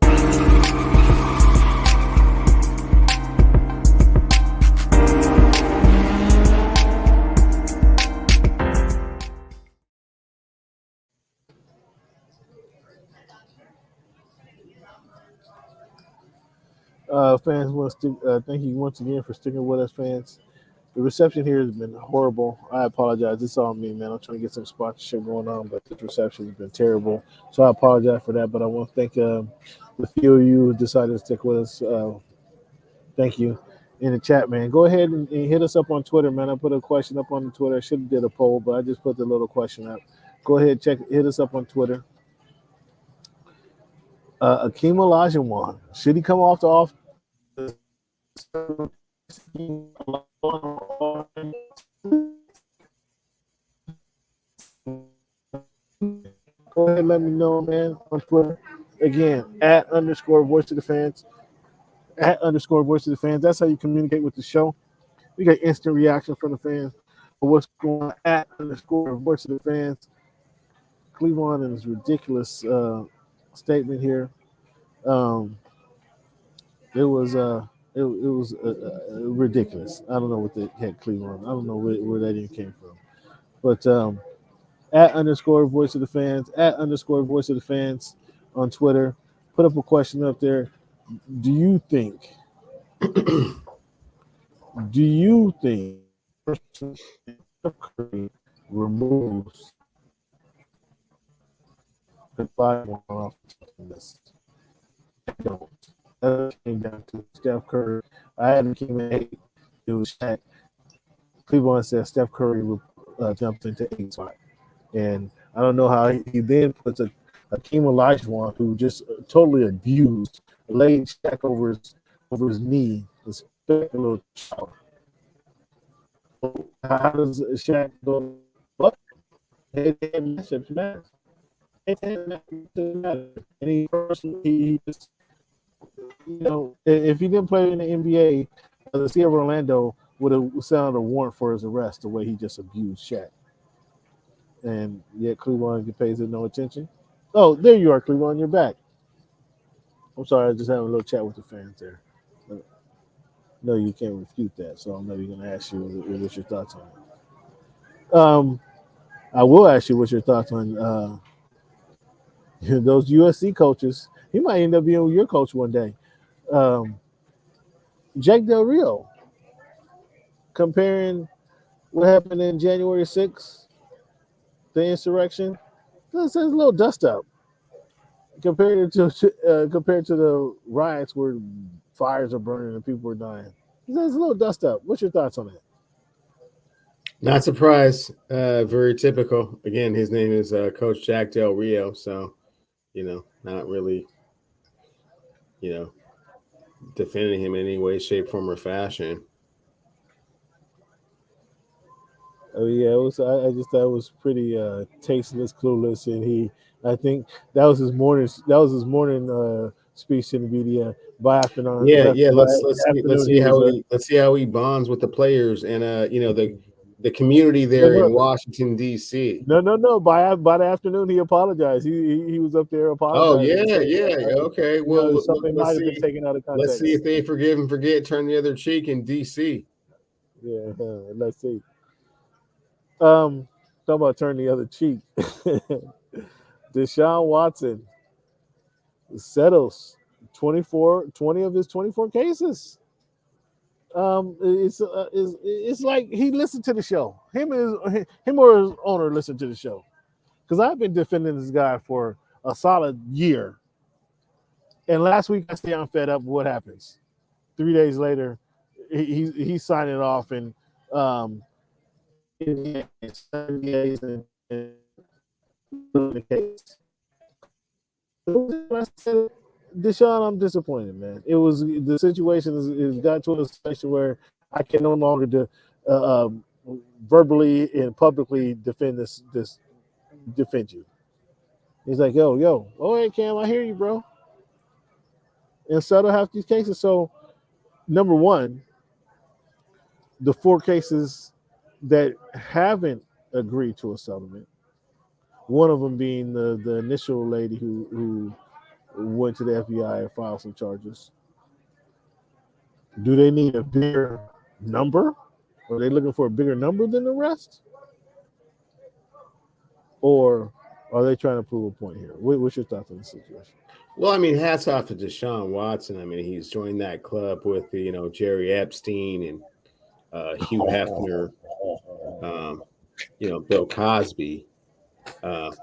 Fans, want to thank you once again for sticking with us, fans. The reception here has been horrible. I apologize. It's all me, man. I'm trying to get some sponsorship going on, but the reception has been terrible. So I apologize for that. But I want to thank the few of you who decided to stick with us. Thank you. In the chat, man. Go ahead and hit us up on Twitter, man. I put a question up on Twitter. I should have did a poll, but I just put the little question up. Go ahead, hit us up on Twitter. Akeem Olajuwon, should he come off the off? Go ahead and let me know, man, on Twitter. Again, @_voice of the fans. @_voice of the fans. That's how you communicate with the show. We got instant reaction from the fans. What's going on? @_voice of the fans. Cleveland and his ridiculous statement here. It was ridiculous. I don't know what the heck Cleveland. I don't know where that even came from. But @_voice of the fans. @_voice of the fans on Twitter. Put up a question up there. Do you think Curry removes the body off this. That came down to Steph Curry. I had him came in 8. It was Shaq. Cleveland said Steph Curry jumped into 8 spot. And I don't know how he then puts a Hakeem Olajuwon who just totally abused, laid Shaq over his knee, the little child. How does Shaq go? What? It matchups matter. It matter. And he just, if he didn't play in the NBA, the city of Orlando would have sounded a warrant for his arrest the way he just abused Shaq. And yet Cleveland pays it no attention. Oh, there you are, Cleveland. You're back. I'm sorry, I just having a little chat with the fans there. No, you can't refute that, so I'm maybe going to ask you what's your thoughts on it. I will ask you what's your thoughts on those USC coaches. He might end up being your coach one day. Jake Del Rio, comparing what happened in January 6th, the insurrection, it's a little dust up compared to the riots where fires are burning and people are dying. There's a little dust up. What's your thoughts on that? Not surprised. Very typical. Again, his name is Coach Jack Del Rio. So, not really, defending him in any way, shape, form, or fashion. Oh yeah, it was. I just thought it was pretty tasteless, clueless, and I think that was his morning. Speech to the media. By afternoon, Let's see how he bonds with the players and the community there in Washington D.C. No. By the afternoon, he apologized. He was up there apologizing. Oh yeah. Okay. Well, something might have been taken out of context. Let's see if they forgive and forget. Turn the other cheek in D.C. Yeah, let's see. Talk about turn the other cheek. Deshaun Watson settles 20 of his 24 cases. It's like he listened to the show. Him or his owner listened to the show. Because I've been defending this guy for a solid year. And last week I say I'm fed up. What happens? 3 days later, he's signing off and the case. Deshaun, I'm disappointed, man. It was the situation is got to a situation where I can no longer verbally and publicly defend you. He's like, yo, oh hey Cam, I hear you, bro. And settle half these cases. So, number one, the 4 cases that haven't agreed to a settlement. One of them being the initial lady who went to the FBI and filed some charges. Do they need a bigger number? Are they looking for a bigger number than the rest? Or are they trying to prove a point here? What's your thoughts on the situation? Well, I mean, hats off to Deshaun Watson. I mean, he's joined that club with Jerry Epstein and Hugh Hefner, Bill Cosby. As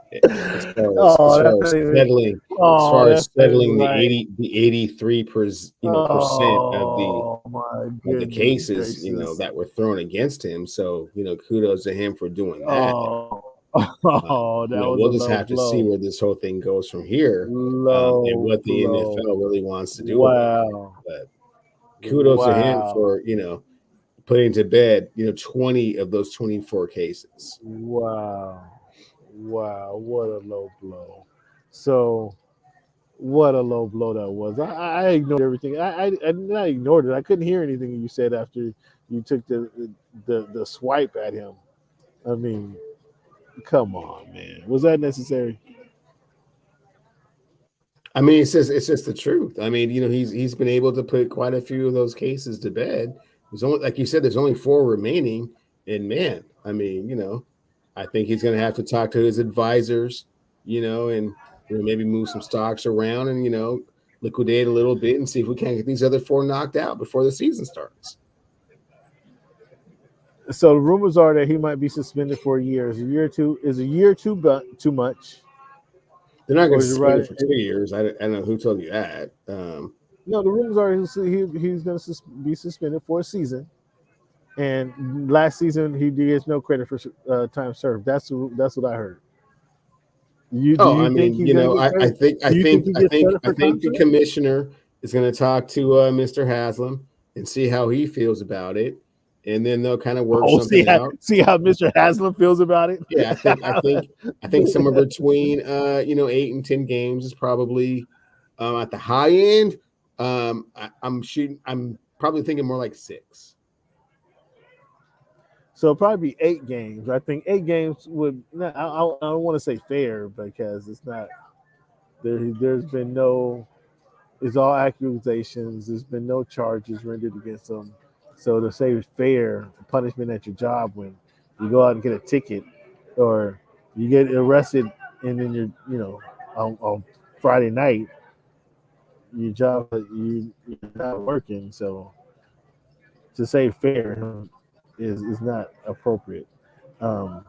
far as settling the 83% of the cases that were thrown against him. So kudos to him for doing that. We'll just have to see where this whole thing goes from here and what the NFL really wants to do about it. But kudos to him for putting to bed 20 of those 24 cases. Wow, what a low blow. So what a low blow that was. I ignored everything. I not ignored it. I couldn't hear anything you said after you took the swipe at him. I mean, come on, man. Was that necessary? I mean, it's just the truth. I mean, he's been able to put quite a few of those cases to bed. There's only, like you said, there's only 4 remaining. And man, I mean, I think he's going to have to talk to his advisors, and maybe move some stocks around and liquidate a little bit and see if we can't get these other 4 knocked out before the season starts. So the rumors are that he might be suspended for a year. Is a year too much? They're not going Or to is it suspend right? it for 2 years. I don't know who told you that. No, the rumors are he's going to be suspended for a season. And last season he gets no credit for time served. That's what I heard. Do Oh, I you think mean, he's going to get I credit? think, I Do you think think, he I gets think, credit I for time think the served? commissioner is going to talk to Mr. Haslam and see how he feels about it, and then they'll kind of work Oh, something out. see how Mr. Haslam feels about it. Yeah, I think somewhere between 8 and 10 games is probably at the high end. I'm probably thinking more like 6. So it'll probably be 8 games. I think 8 games would. I don't want to say fair because it's not. There's been no. It's all accusations. There's been no charges rendered against them. So to say fair punishment at your job when you go out and get a ticket, or you get arrested and then you're on Friday night, your job you're not working. So to say fair is not appropriate. Um,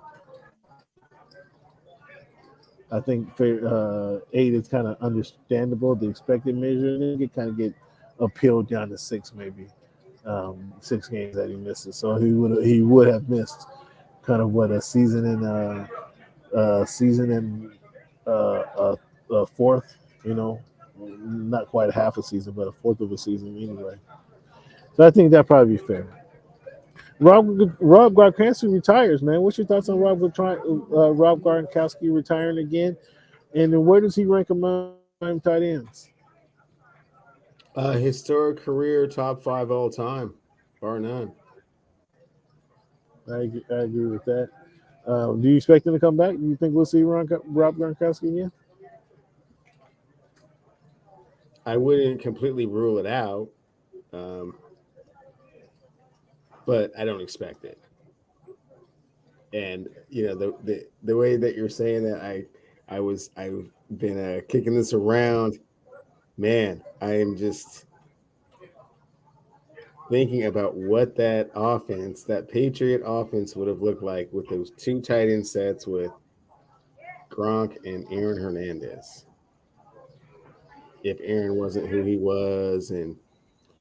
I think fair 8 is kind of understandable, the expected measure, and then it kind of get appealed down to 6 maybe. 6 games that he misses, so he would have missed kind of what a season and a fourth, not quite half a season, but a fourth of a season anyway. So I think that probably be fair. Rob Gronkowski retires, man. What's your thoughts on Rob Gronkowski retiring again? And then where does he rank among tight ends? Historic career, top 5 all time, bar none. I agree with that. Do you expect him to come back? Do you think we'll see Rob Gronkowski again? I wouldn't completely rule it out, um, but I don't expect it. And the way that you're saying that, I've been kicking this around. Man, I am just thinking about what that Patriot offense would have looked like with those 2 tight end sets with Gronk and Aaron Hernandez. If Aaron wasn't who he was, and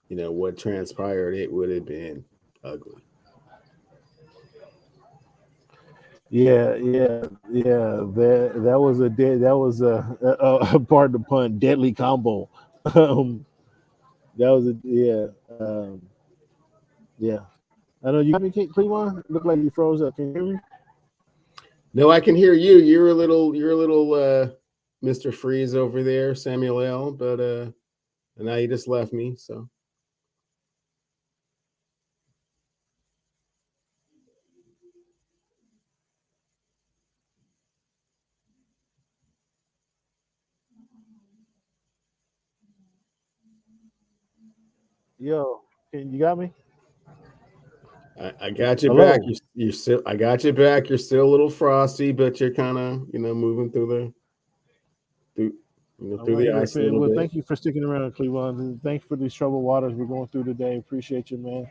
what transpired, it would have been ugly. Yeah. That was a pardon the pun, deadly combo. Um, that was a yeah. Yeah. I know you got me, Cleveland. Look like you froze up. Can you hear me? No, I can hear you. You're a little Mr. Freeze over there, Samuel L. But now you just left me. So Yo, you got me? I got you back. Hello. You're still. I got you back. You're still a little frosty, but you're kind of moving through I'm right the here. ice a little Well, bit. thank you for sticking around, Cleveland. And thanks for these troubled waters we're going through today. Appreciate you, man.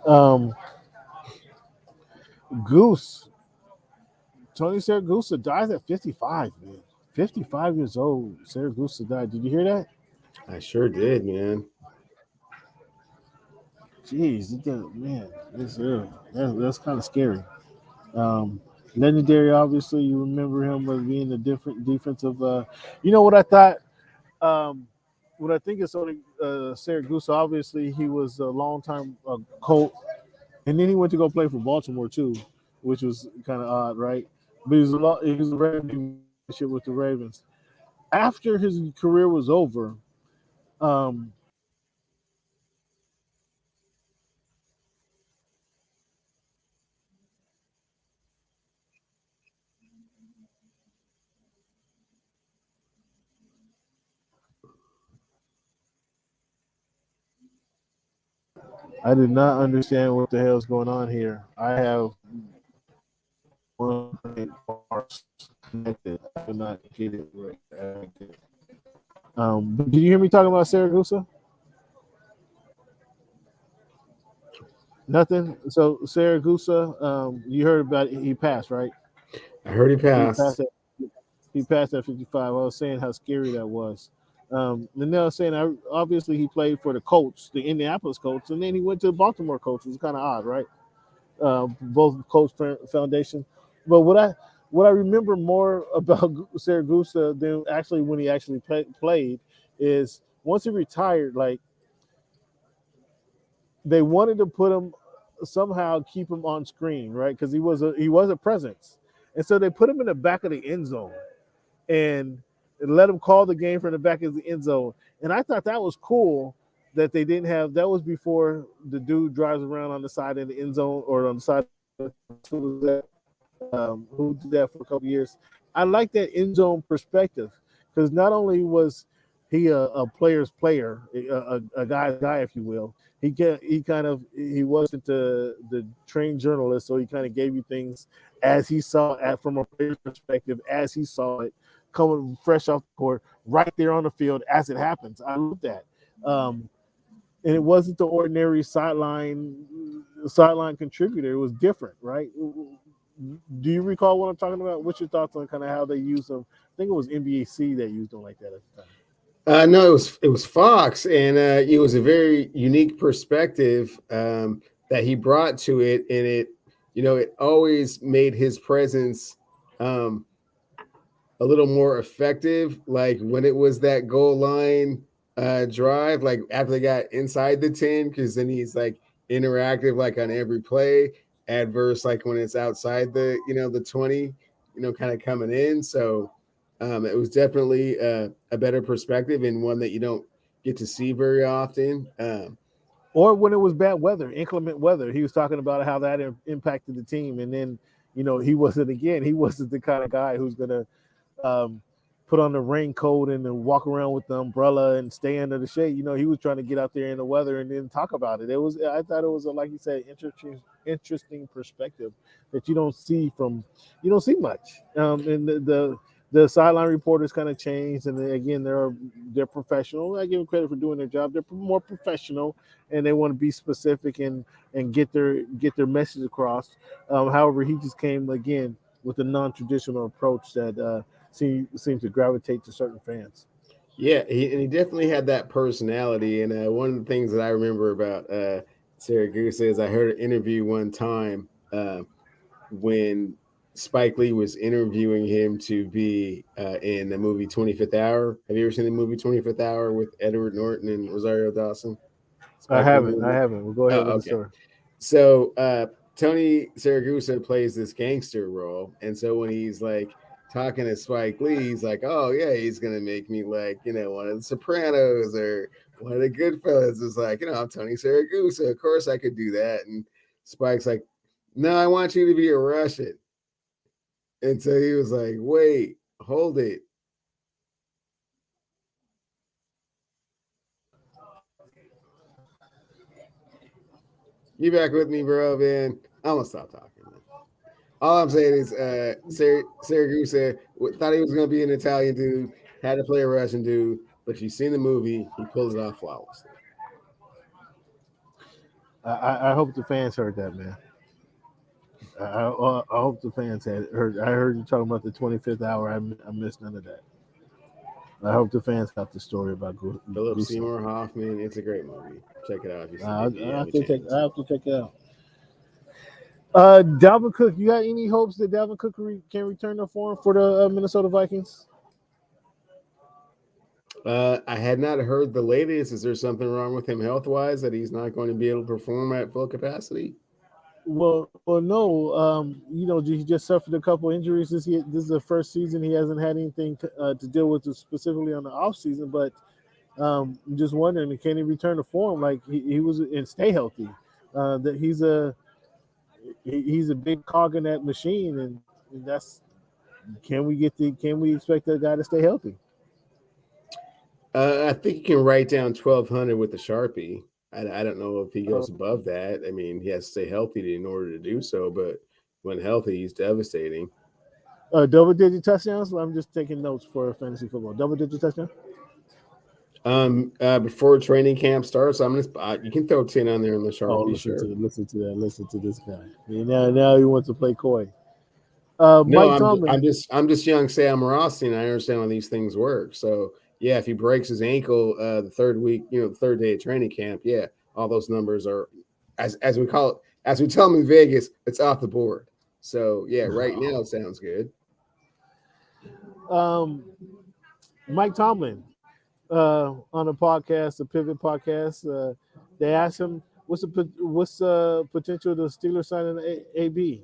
Um, Goose, Tony Saragusa dies at 55, man. 55 years old. Saragusa died. Did you hear that? I sure did, man. Jeez, man, that's kind of scary. Legendary, obviously, you remember him as being a different defensive. You know what I thought? Um, what I think is sort of Saragusa. Obviously, he was a long time Colt, and then he went to go play for Baltimore too, which was kind of odd, right? But he was a very big relationship with the Ravens. After his career was over, um, I did not understand what the hell is going on here. I have one parts connected. I did not get it right. Did you hear me talking about Saragusa? Nothing. So Saragusa, you heard about it. He passed, right? I heard he He passed. passed at he passed at 55. I was saying how scary that was. And then I was saying, obviously he played for the Colts, the Indianapolis Colts, and then he went to the Baltimore Colts. It was kind of odd, right? Both Colts Foundation. But what I remember more about Saragusa than actually when he actually played is once he retired, like they wanted to put him somehow keep him on screen, right? Because he was a presence, and so they put him in the back of the end zone and let him call the game from the back of the end zone. And I thought that was cool that they didn't have that was before the dude drives around on the side of the end zone or on the side of who did that for a couple years. I like that end zone perspective because not only was he a player's player, a guy's guy, if you will. He wasn't the trained journalist, so he kind of gave you things as he saw it from a player's perspective, as he saw it coming fresh off the court, right there on the field as it happens. I love that. And it wasn't the ordinary sideline contributor. It was different, right? Do you recall what I'm talking about? What's your thoughts on kind of how they used them? I think it was NBAC that used them like that at the time. No, it was Fox, and it was a very unique perspective that he brought to it, and it always made his presence a little more effective. Like when it was that goal line drive, like after they got inside the 10, because then he's like interactive, like on every play. Adverse, like when it's outside the 20, kind of coming in. So it was definitely a better perspective and one that you don't get to see very often. Or when it was bad weather, inclement weather, he was talking about how that impacted the team. And then, he wasn't the kind of guy who's going to put on the raincoat and then walk around with the umbrella and stay under the shade. He was trying to get out there in the weather and then talk about it. I thought it was like you said, interesting perspective that you don't see much. And the sideline reporters kind of changed, and again, they're professional. I give them credit for doing their job. They're more professional, and they want to be specific and get their message across. However, he just came again with a non-traditional approach that seemed to gravitate to certain fans. Yeah, he definitely had that personality. And one of the things that I remember about Syracuse is I heard an interview one time when Spike Lee was interviewing him to be in the movie 25th Hour. Have you ever seen the movie 25th Hour with Edward Norton and Rosario Dawson? I haven't. Well, go ahead with the story. So Tony Siragusa plays this gangster role, and so when he's like talking to Spike Lee, he's like, "Oh yeah, he's gonna make me like one of the Sopranos or one of the Goodfellas." It's like I'm Tony Siragusa, of course I could do that. And Spike's like, "No, I want you to be a Russian." And so he was like, "Wait, hold it." You back with me, bro, man? I'm gonna stop talking, man. All I'm saying is Siragusa thought he was gonna be an Italian dude, had to play a Russian dude, but if you've seen the movie, he pulls it off flawlessly. I hope the fans heard that, man. I hope the fans had heard. I heard you talking about the 25th hour. I missed none of that. I hope the fans got the story about Philip Seymour Hoffman. It's a great movie. Check it out if you I have to check it out. Dalvin Cook, you got any hopes that Dalvin Cook can return to form for the Minnesota Vikings? I had not heard the latest. Is there something wrong with him health-wise that he's not going to be able to perform at full capacity? Well, no. He just suffered a couple injuries. This is the first season he hasn't had anything to deal with specifically on the off season. But I'm just wondering, can he return to form like he was and stay healthy? That he's a big cog in that machine, and that's can we expect that guy to stay healthy? I think you can write down 1,200 with the Sharpie. I don't know if he goes above that. I mean, he has to stay healthy in order to do so, but when healthy, he's devastating. Double-digit touchdowns? I'm just taking notes for fantasy football. Double-digit touchdown? Before training camp starts, you can throw 10 on there in the Oh, Sharpie, sure. listen to that. Listen to this guy. Now he wants to play coy. No, Mike Tomlin. I'm just young Sam Rothstein. I understand how these things work. So yeah, if he breaks his ankle the third week, the third day of training camp, yeah, all those numbers are as we call it, as we tell them in Vegas, it's off the board. So yeah, right now it sounds good. Mike Tomlin on a podcast, the Pivot podcast, they asked him what's potential of the Steelers signing AB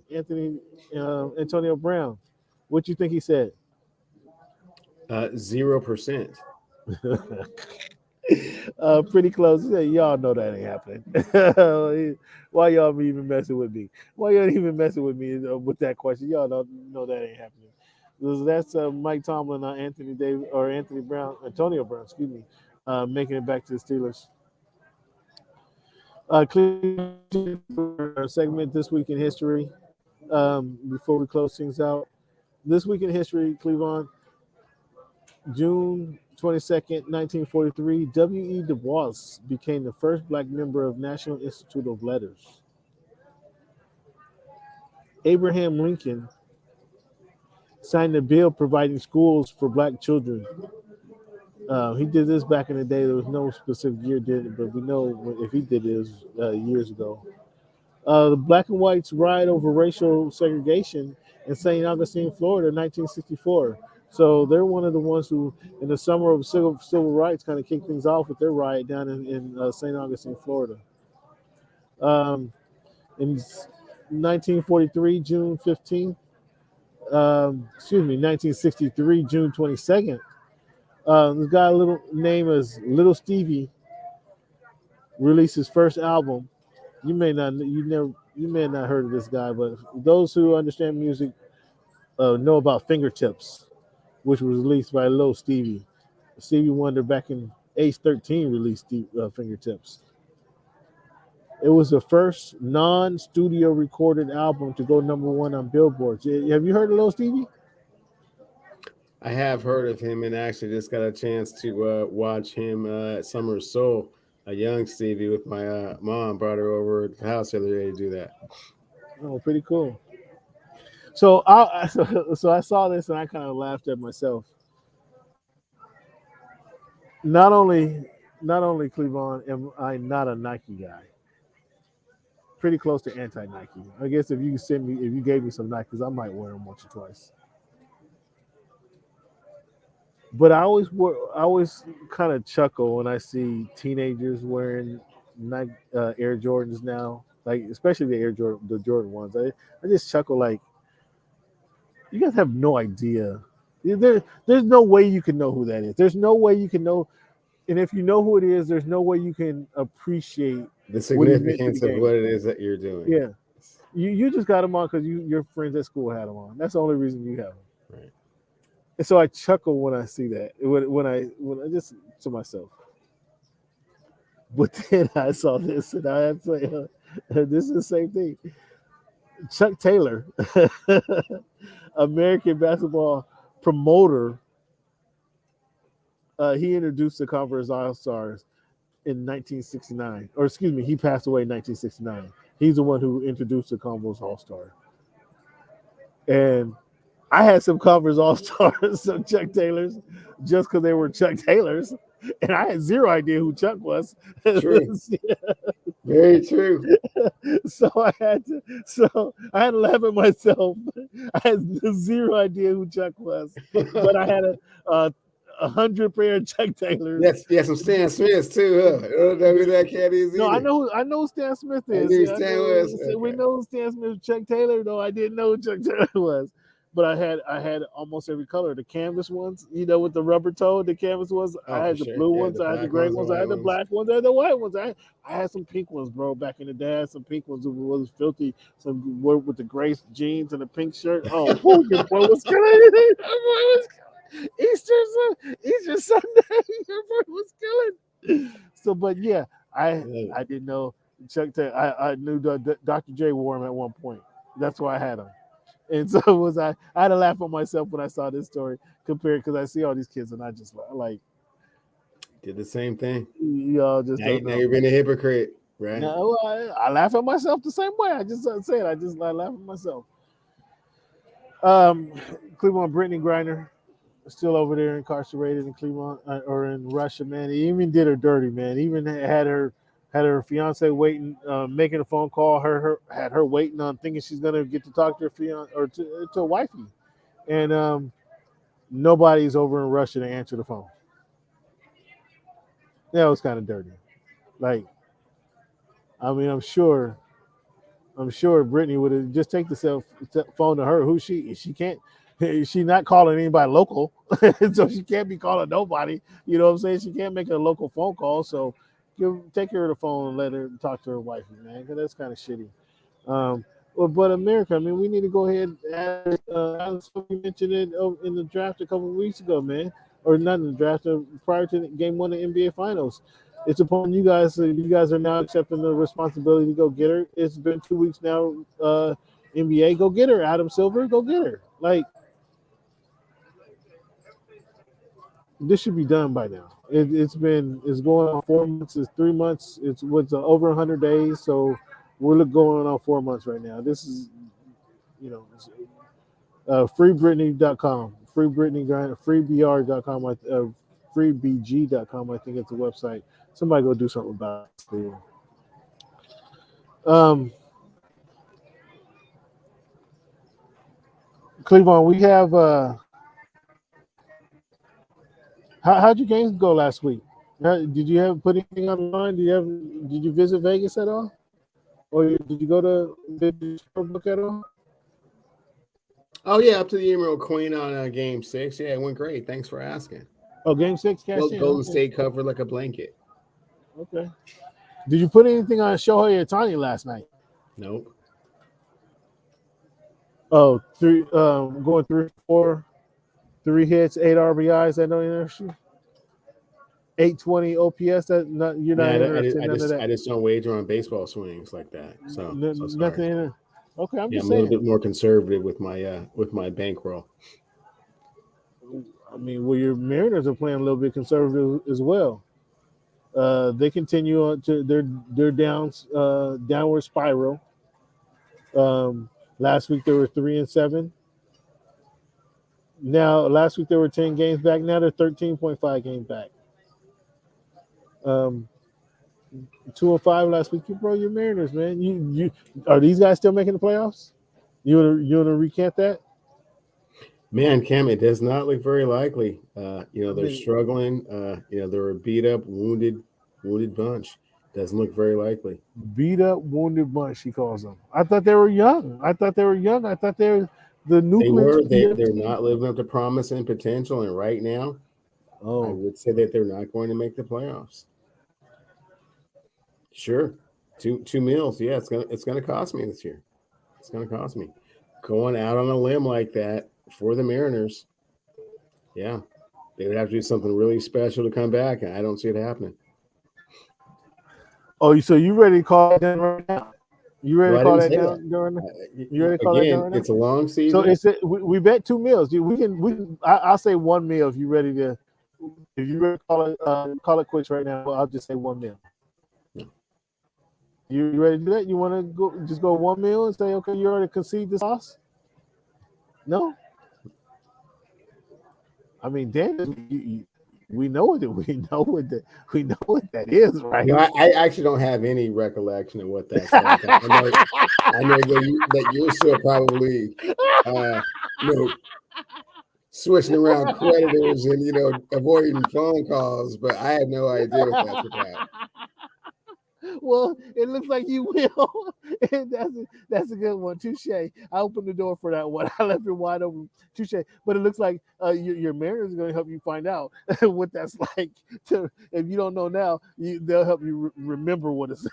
Antonio Brown. What you think he said? 0%. Pretty close. He said, y'all know that ain't happening. Why y'all even messing with me? Why y'all even messing with me with that question? Y'all don't know that ain't happening. That's Mike Tomlin, Antonio Brown, excuse me, making it back to the Steelers. Segment This Week in History. Before we close things out, This Week in History, Cleveland, June 22nd, 1943, W.E. Du Bois became the first black member of National Institute of Letters. Abraham Lincoln signed a bill providing schools for black children. He did this back in the day. There was no specific year did it, but we know if he did it, was years ago. The black and whites riot over racial segregation in St. Augustine, Florida, 1964. So they're one of the ones who, in the summer of civil rights, kind of kicked things off with their riot down in St. Augustine, Florida. In 1943, June 15th, 1963, June 22nd, this guy, name is Little Stevie, released his first album. You may not have heard of this guy, but those who understand music know about Fingertips, which was released by Little Stevie. Stevie Wonder back in age 13 released Fingertips. It was the first non-studio recorded album to go #1 on Billboard. Have you heard of Little Stevie? I have heard of him and actually just got a chance to watch him at Summer Soul, a young Stevie with my mom. Brought her over to the house the other day to do that. Oh, pretty cool. So I saw this and I kind of laughed at myself. Not only Cleveland, am I not a Nike guy. Pretty close to anti-Nike. I guess if you gave me some Nikes, I might wear them once or twice. But I always kind of chuckle when I see teenagers wearing Nike Air Jordans now, like especially the Jordan ones. I just chuckle like, you guys have no idea. There's no way you can know who that is. There's no way you can know, and if you know who it is, there's no way you can appreciate the significance of what it is that you're doing. Yeah, you just got them on because your friends at school had them on. That's the only reason you have them. Right. And so I chuckle when I see that. When I just to myself. But then I saw this, and I had to say, this is the same thing. Chuck Taylor, American basketball promoter, he introduced the Conference All-Stars in 1969. Or excuse me, he passed away in 1969. He's the one who introduced the Conference All-Star. And I had some Conference All-Stars, some Chuck Taylors, just because they were Chuck Taylors. And I had zero idea who Chuck was. True. Very true. So I had to laugh at myself. I had zero idea who Chuck was, but I had a 100 pair of Chuck Taylors. Yes, some Stan Smiths too. Huh? I don't know who that cat is. No, either. I know who Stan Smith is. We know who Stan Smith, Chuck Taylor. No, I didn't know who Chuck Taylor was. But I had almost every color. The canvas ones, with the rubber toe, the canvas ones. I had the blue ones, I had the gray ones, I had the black ones, I had the white ones. I had some pink ones, bro. Back in the day, I had some pink ones who was filthy. Some with the gray jeans and the pink shirt. Oh, your boy was killing. Easter Sunday, your boy was killing. So, but yeah, I didn't know Chuck Taylor. I knew Dr. J wore him at one point. That's why I had him. And so I had to laugh at myself when I saw this story compared because I see all these kids and I just like. Did the same thing. Y'all just Now, don't know. now you're being a hypocrite, right? No, I laugh at myself the same way. I just said I laugh at myself. Cleveland Brittany Griner still over there incarcerated in Cleveland or in Russia, man. He even did her dirty, man. He even had her fiance waiting, making a phone call. Had her waiting on thinking she's gonna get to talk to her fiance or to a wifey, and nobody's over in Russia to answer the phone. That was kind of dirty. Like, I mean, I'm sure Brittany would have just take the phone to her. Who she can't. She's not calling anybody local, so she can't be calling nobody. You know what I'm saying? She can't make a local phone call. So take her the phone and let her talk to her wife, man, because that's kind of shitty. But America, I mean, we need to go ahead and we mentioned it in the draft a couple of weeks ago, man, or not in the draft, prior to Game 1 of NBA Finals. It's upon you guys. You guys are now accepting the responsibility to go get her. It's been 2 weeks now. NBA, go get her. Adam Silver, go get her. Like, this should be done by now. It's going on 4 months. It's 3 months. It's over 100 days. So we're going on 4 months right now. This is, freebritney.com, freebr.com, freebg.com. I think it's a website. Somebody go do something about it. Cleveland, we have. How'd your games go last week? Did you put anything online? Did you visit Vegas at all, or did you go to the book at all? Oh yeah, up to the Emerald Queen on Game 6. Yeah, it went great. Thanks for asking. Oh, Game 6 cashed in. Golden State covered like a blanket. Okay. Did you put anything on Shohei Ohtani last night? Nope. Oh, going 3-4, 3 hits, 8 RBIs. That don't interest you? 820 OPS. You're not interested in none of that. I just don't wager on baseball swings like that. So nothing. Okay, I'm just saying. saying. I'm a little bit more conservative with my bankroll. I mean, well, your Mariners are playing a little bit conservative as well. They continue on to their downward spiral. Last week they were 3-7. Now, last week they were 10 games back. Now they're 13.5 games back. 2-5 last week. You your Mariners, man. You are these guys still making the playoffs? You wanna recant that? Man, Cam, it does not look very likely. They're struggling. They're a beat up, wounded bunch. Doesn't look very likely. Beat up, wounded bunch, he calls them. I thought they were young. I thought they're the nucleus. They're not living up to promise and potential. And right now, I would say that they're not going to make the playoffs. Sure. Two meals. Yeah, it's gonna cost me this year. It's gonna cost me. Going out on a limb like that for the Mariners. Yeah. They would have to do something really special to come back, and I don't see it happening. Oh, so you ready to call it down right now? You ready to call that down during? You ready to call that down right now? It's a long season. So we bet 2 meals. We can. I'll say 1 meal if you ready to. If you ready to call it quits right now, I'll just say 1 meal. No. You ready to do that? You want to go 1 meal and say, okay, you already concede this loss? No. I mean, damn, we know what that is, right? I actually don't have any recollection of what that's like. I know that you're still probably switching around creditors and avoiding phone calls, but I have no idea what that's about. Well, it looks like you will. That's a good one. Touche. I opened the door for that one. I left it wide open. Touche. But it looks like your Mariners are going to help you find out what that's like. If you don't know now, they'll help you remember what it's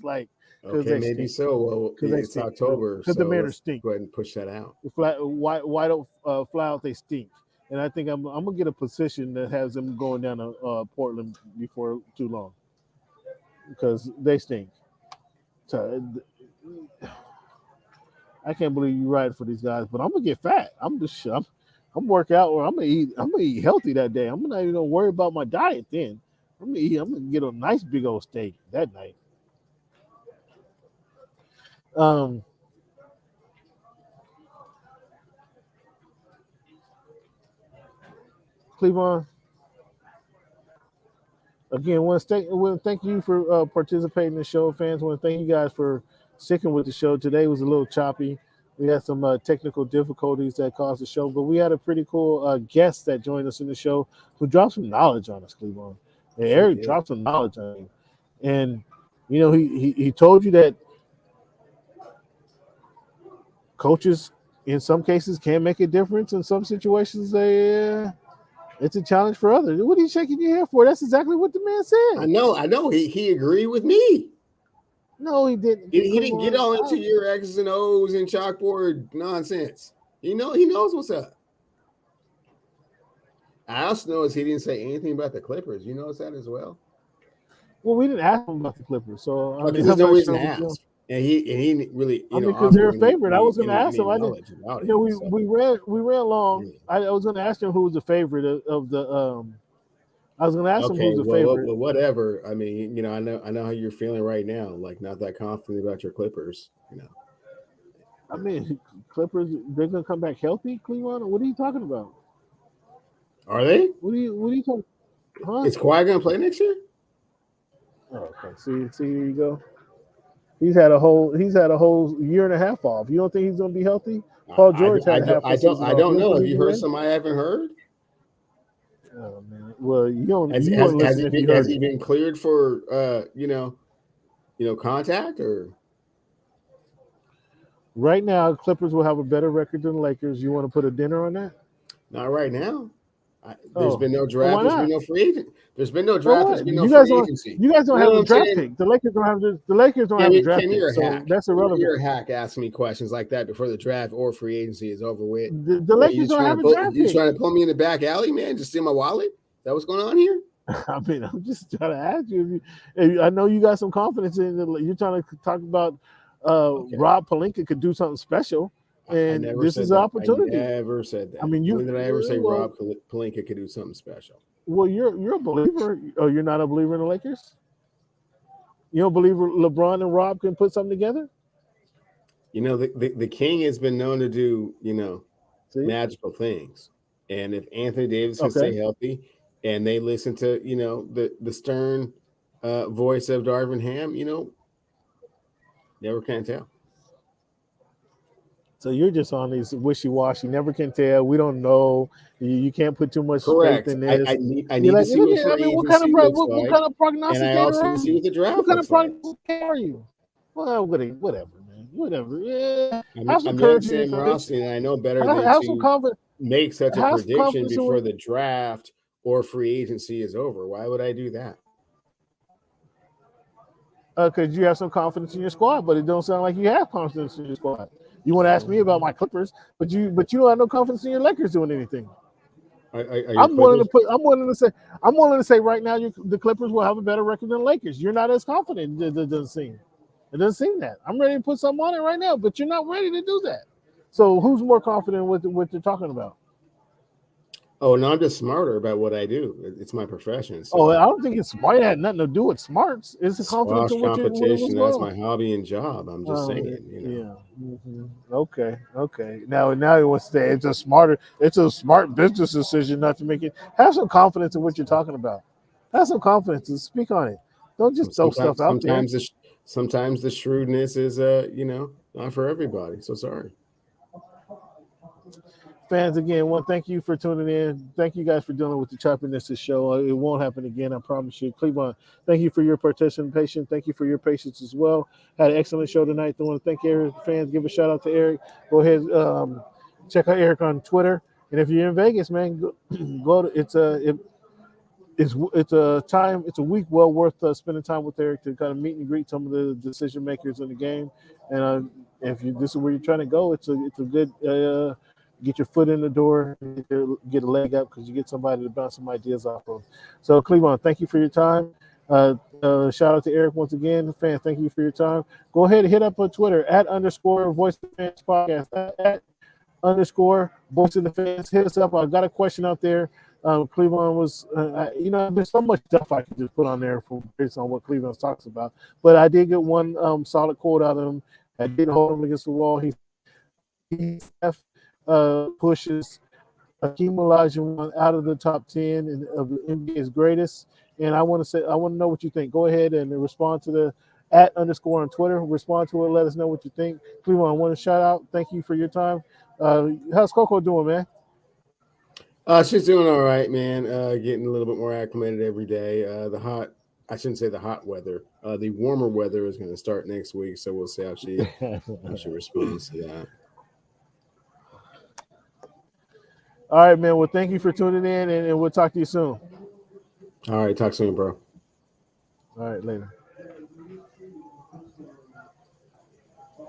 like. Okay, maybe so. Well, it's October, because the Mariners stink. Go ahead and push that out. Why don't fly out? They stink. And I think I'm gonna get a position that has them going down to Portland before too long. Because they stink. So I can't believe you ride for these guys, but I'm gonna get fat. I'm work out, or I'm gonna eat healthy that day. I'm not even gonna worry about my diet then. I'm gonna get a nice big old steak that night. Cleveland. Again, want to thank you for participating in the show, fans. Want to thank you guys for sticking with the show. Today was a little choppy. We had some technical difficulties that caused the show, but we had a pretty cool guest that joined us in the show who dropped some knowledge on us, Cleveland. And Eric dropped some knowledge on you, and you know he told you that coaches in some cases can make a difference. In some situations, it's a challenge for others. What are you shaking your head for? That's exactly what the man said. I know. He agreed with me. No, he didn't. He didn't get all into your X's and O's and chalkboard nonsense. He knows what's up. I also noticed he didn't say anything about the Clippers. You notice that as well? Well, we didn't ask him about the Clippers, so I mean, there's no reason to ask. And he really, because they're a favorite. I was going to ask him. I didn't. We ran long. I was going to ask him who was the favorite of the. I was going to ask him who was the favorite. Well, whatever. I mean, I know how you're feeling right now. Like not that confident about your Clippers. I mean, Clippers. They're going to come back healthy, Cleveland. What are you talking about? Are they? What are you talking? Huh? Is Kawhi going to play next year? Oh, okay. See, here you go. He's had a whole year and a half off. You don't think he's going to be healthy? Paul George had half. I don't know. Have you heard something I haven't heard? Oh man. Well, you don't. Has he been cleared for contact or? Right now, Clippers will have a better record than the Lakers. You want to put a dinner on that? Not right now. There's been no draft. There's been no free agent. There's been no draft. There's been no free agency. You guys don't have a draft pick. The Lakers don't have a draft pick. So that's irrelevant. You're a hack asking me questions like that before the draft or free agency is over with. The Lakers don't have a draft pick. You trying to pull me in the back alley, man? Just steal my wallet? Is that what's going on here? I mean, I'm just trying to ask you. I know you got some confidence in it. You're trying to talk about Rob Pelinka could do something special. And this is an opportunity. I never said that. I mean, when did I ever say Rob Pelinka could do something special? Well, you're a believer. Oh, you're not a believer in the Lakers? You don't believe LeBron and Rob can put something together? The King has been known to do, magical things. And if Anthony Davis can stay healthy and they listen to, the stern voice of Darvin Ham, never can tell. So you're just on these wishy-washy. Never can tell. We don't know. You can't put too much faith in this. I need to see what kind of prognosticator? And I also need to see what the draft. What kind of prognosticator are you? Well, whatever, man. Whatever. Yeah. I'm not Sam Rossing, and I know better than to make such a prediction before the draft or free agency is over. Why would I do that? Because you have some confidence in your squad, but it don't sound like you have confidence in your squad. You want to ask me about my Clippers, but you don't have no confidence in your Lakers doing anything. I'm willing to say right now the Clippers will have a better record than the Lakers. You're not as confident. It doesn't seem. It doesn't seem that. I'm ready to put something on it right now, but you're not ready to do that. So who's more confident with what you're talking about? Oh, no, I'm just smarter about what I do. It's my profession. So. I don't think it's smart. It had nothing to do with smarts. It's a confidence in competition. That's my hobby and job. I'm just saying. Yeah. Mm-hmm. Okay. Now you want to say it's a smart business decision not to make it. Have some confidence in what you're talking about. Have some confidence and speak on it. Don't just throw stuff out there. Sometimes the shrewdness is not for everybody. So sorry. Fans, again, thank you for tuning in. Thank you guys for dealing with the choppiness of the show. It won't happen again, I promise you. Cleveland, thank you for your participation. Thank you for your patience as well. Had an excellent show tonight. I want to thank Eric. Fans, give a shout out to Eric. Go ahead, check out Eric on Twitter. And if you're in Vegas, man, go to it's a week well worth spending time with Eric to kind of meet and greet some of the decision makers in the game. And if this is where you're trying to go, it's a good. Get your foot in the door, get a leg up because you get somebody to bounce some ideas off of. So, Cleveland, thank you for your time. Shout out to Eric once again. Fan, thank you for your time. Go ahead and hit up on Twitter @_Voice of the Fans podcast @_Voice of the Fans. Hit us up. I've got a question out there Cleveland was, there's so much stuff I could just put on there based on what Cleveland talks about. But I did get one solid quote out of him. I did hold him against the wall. He pushes Hakeem Olajuwon out of the top 10 of the NBA's greatest. And I want to know what you think. Go ahead and respond to the @_ on Twitter. Respond to it. Let us know what you think. Cleveland, I want to shout out. Thank you for your time. How's Coco doing, man? She's doing all right, man. Getting a little bit more acclimated every day. I shouldn't say the hot weather. The warmer weather is going to start next week, so we'll see how she responds to that. All right, man. Well, thank you for tuning in, and we'll talk to you soon. All right, talk soon, bro. All right, later.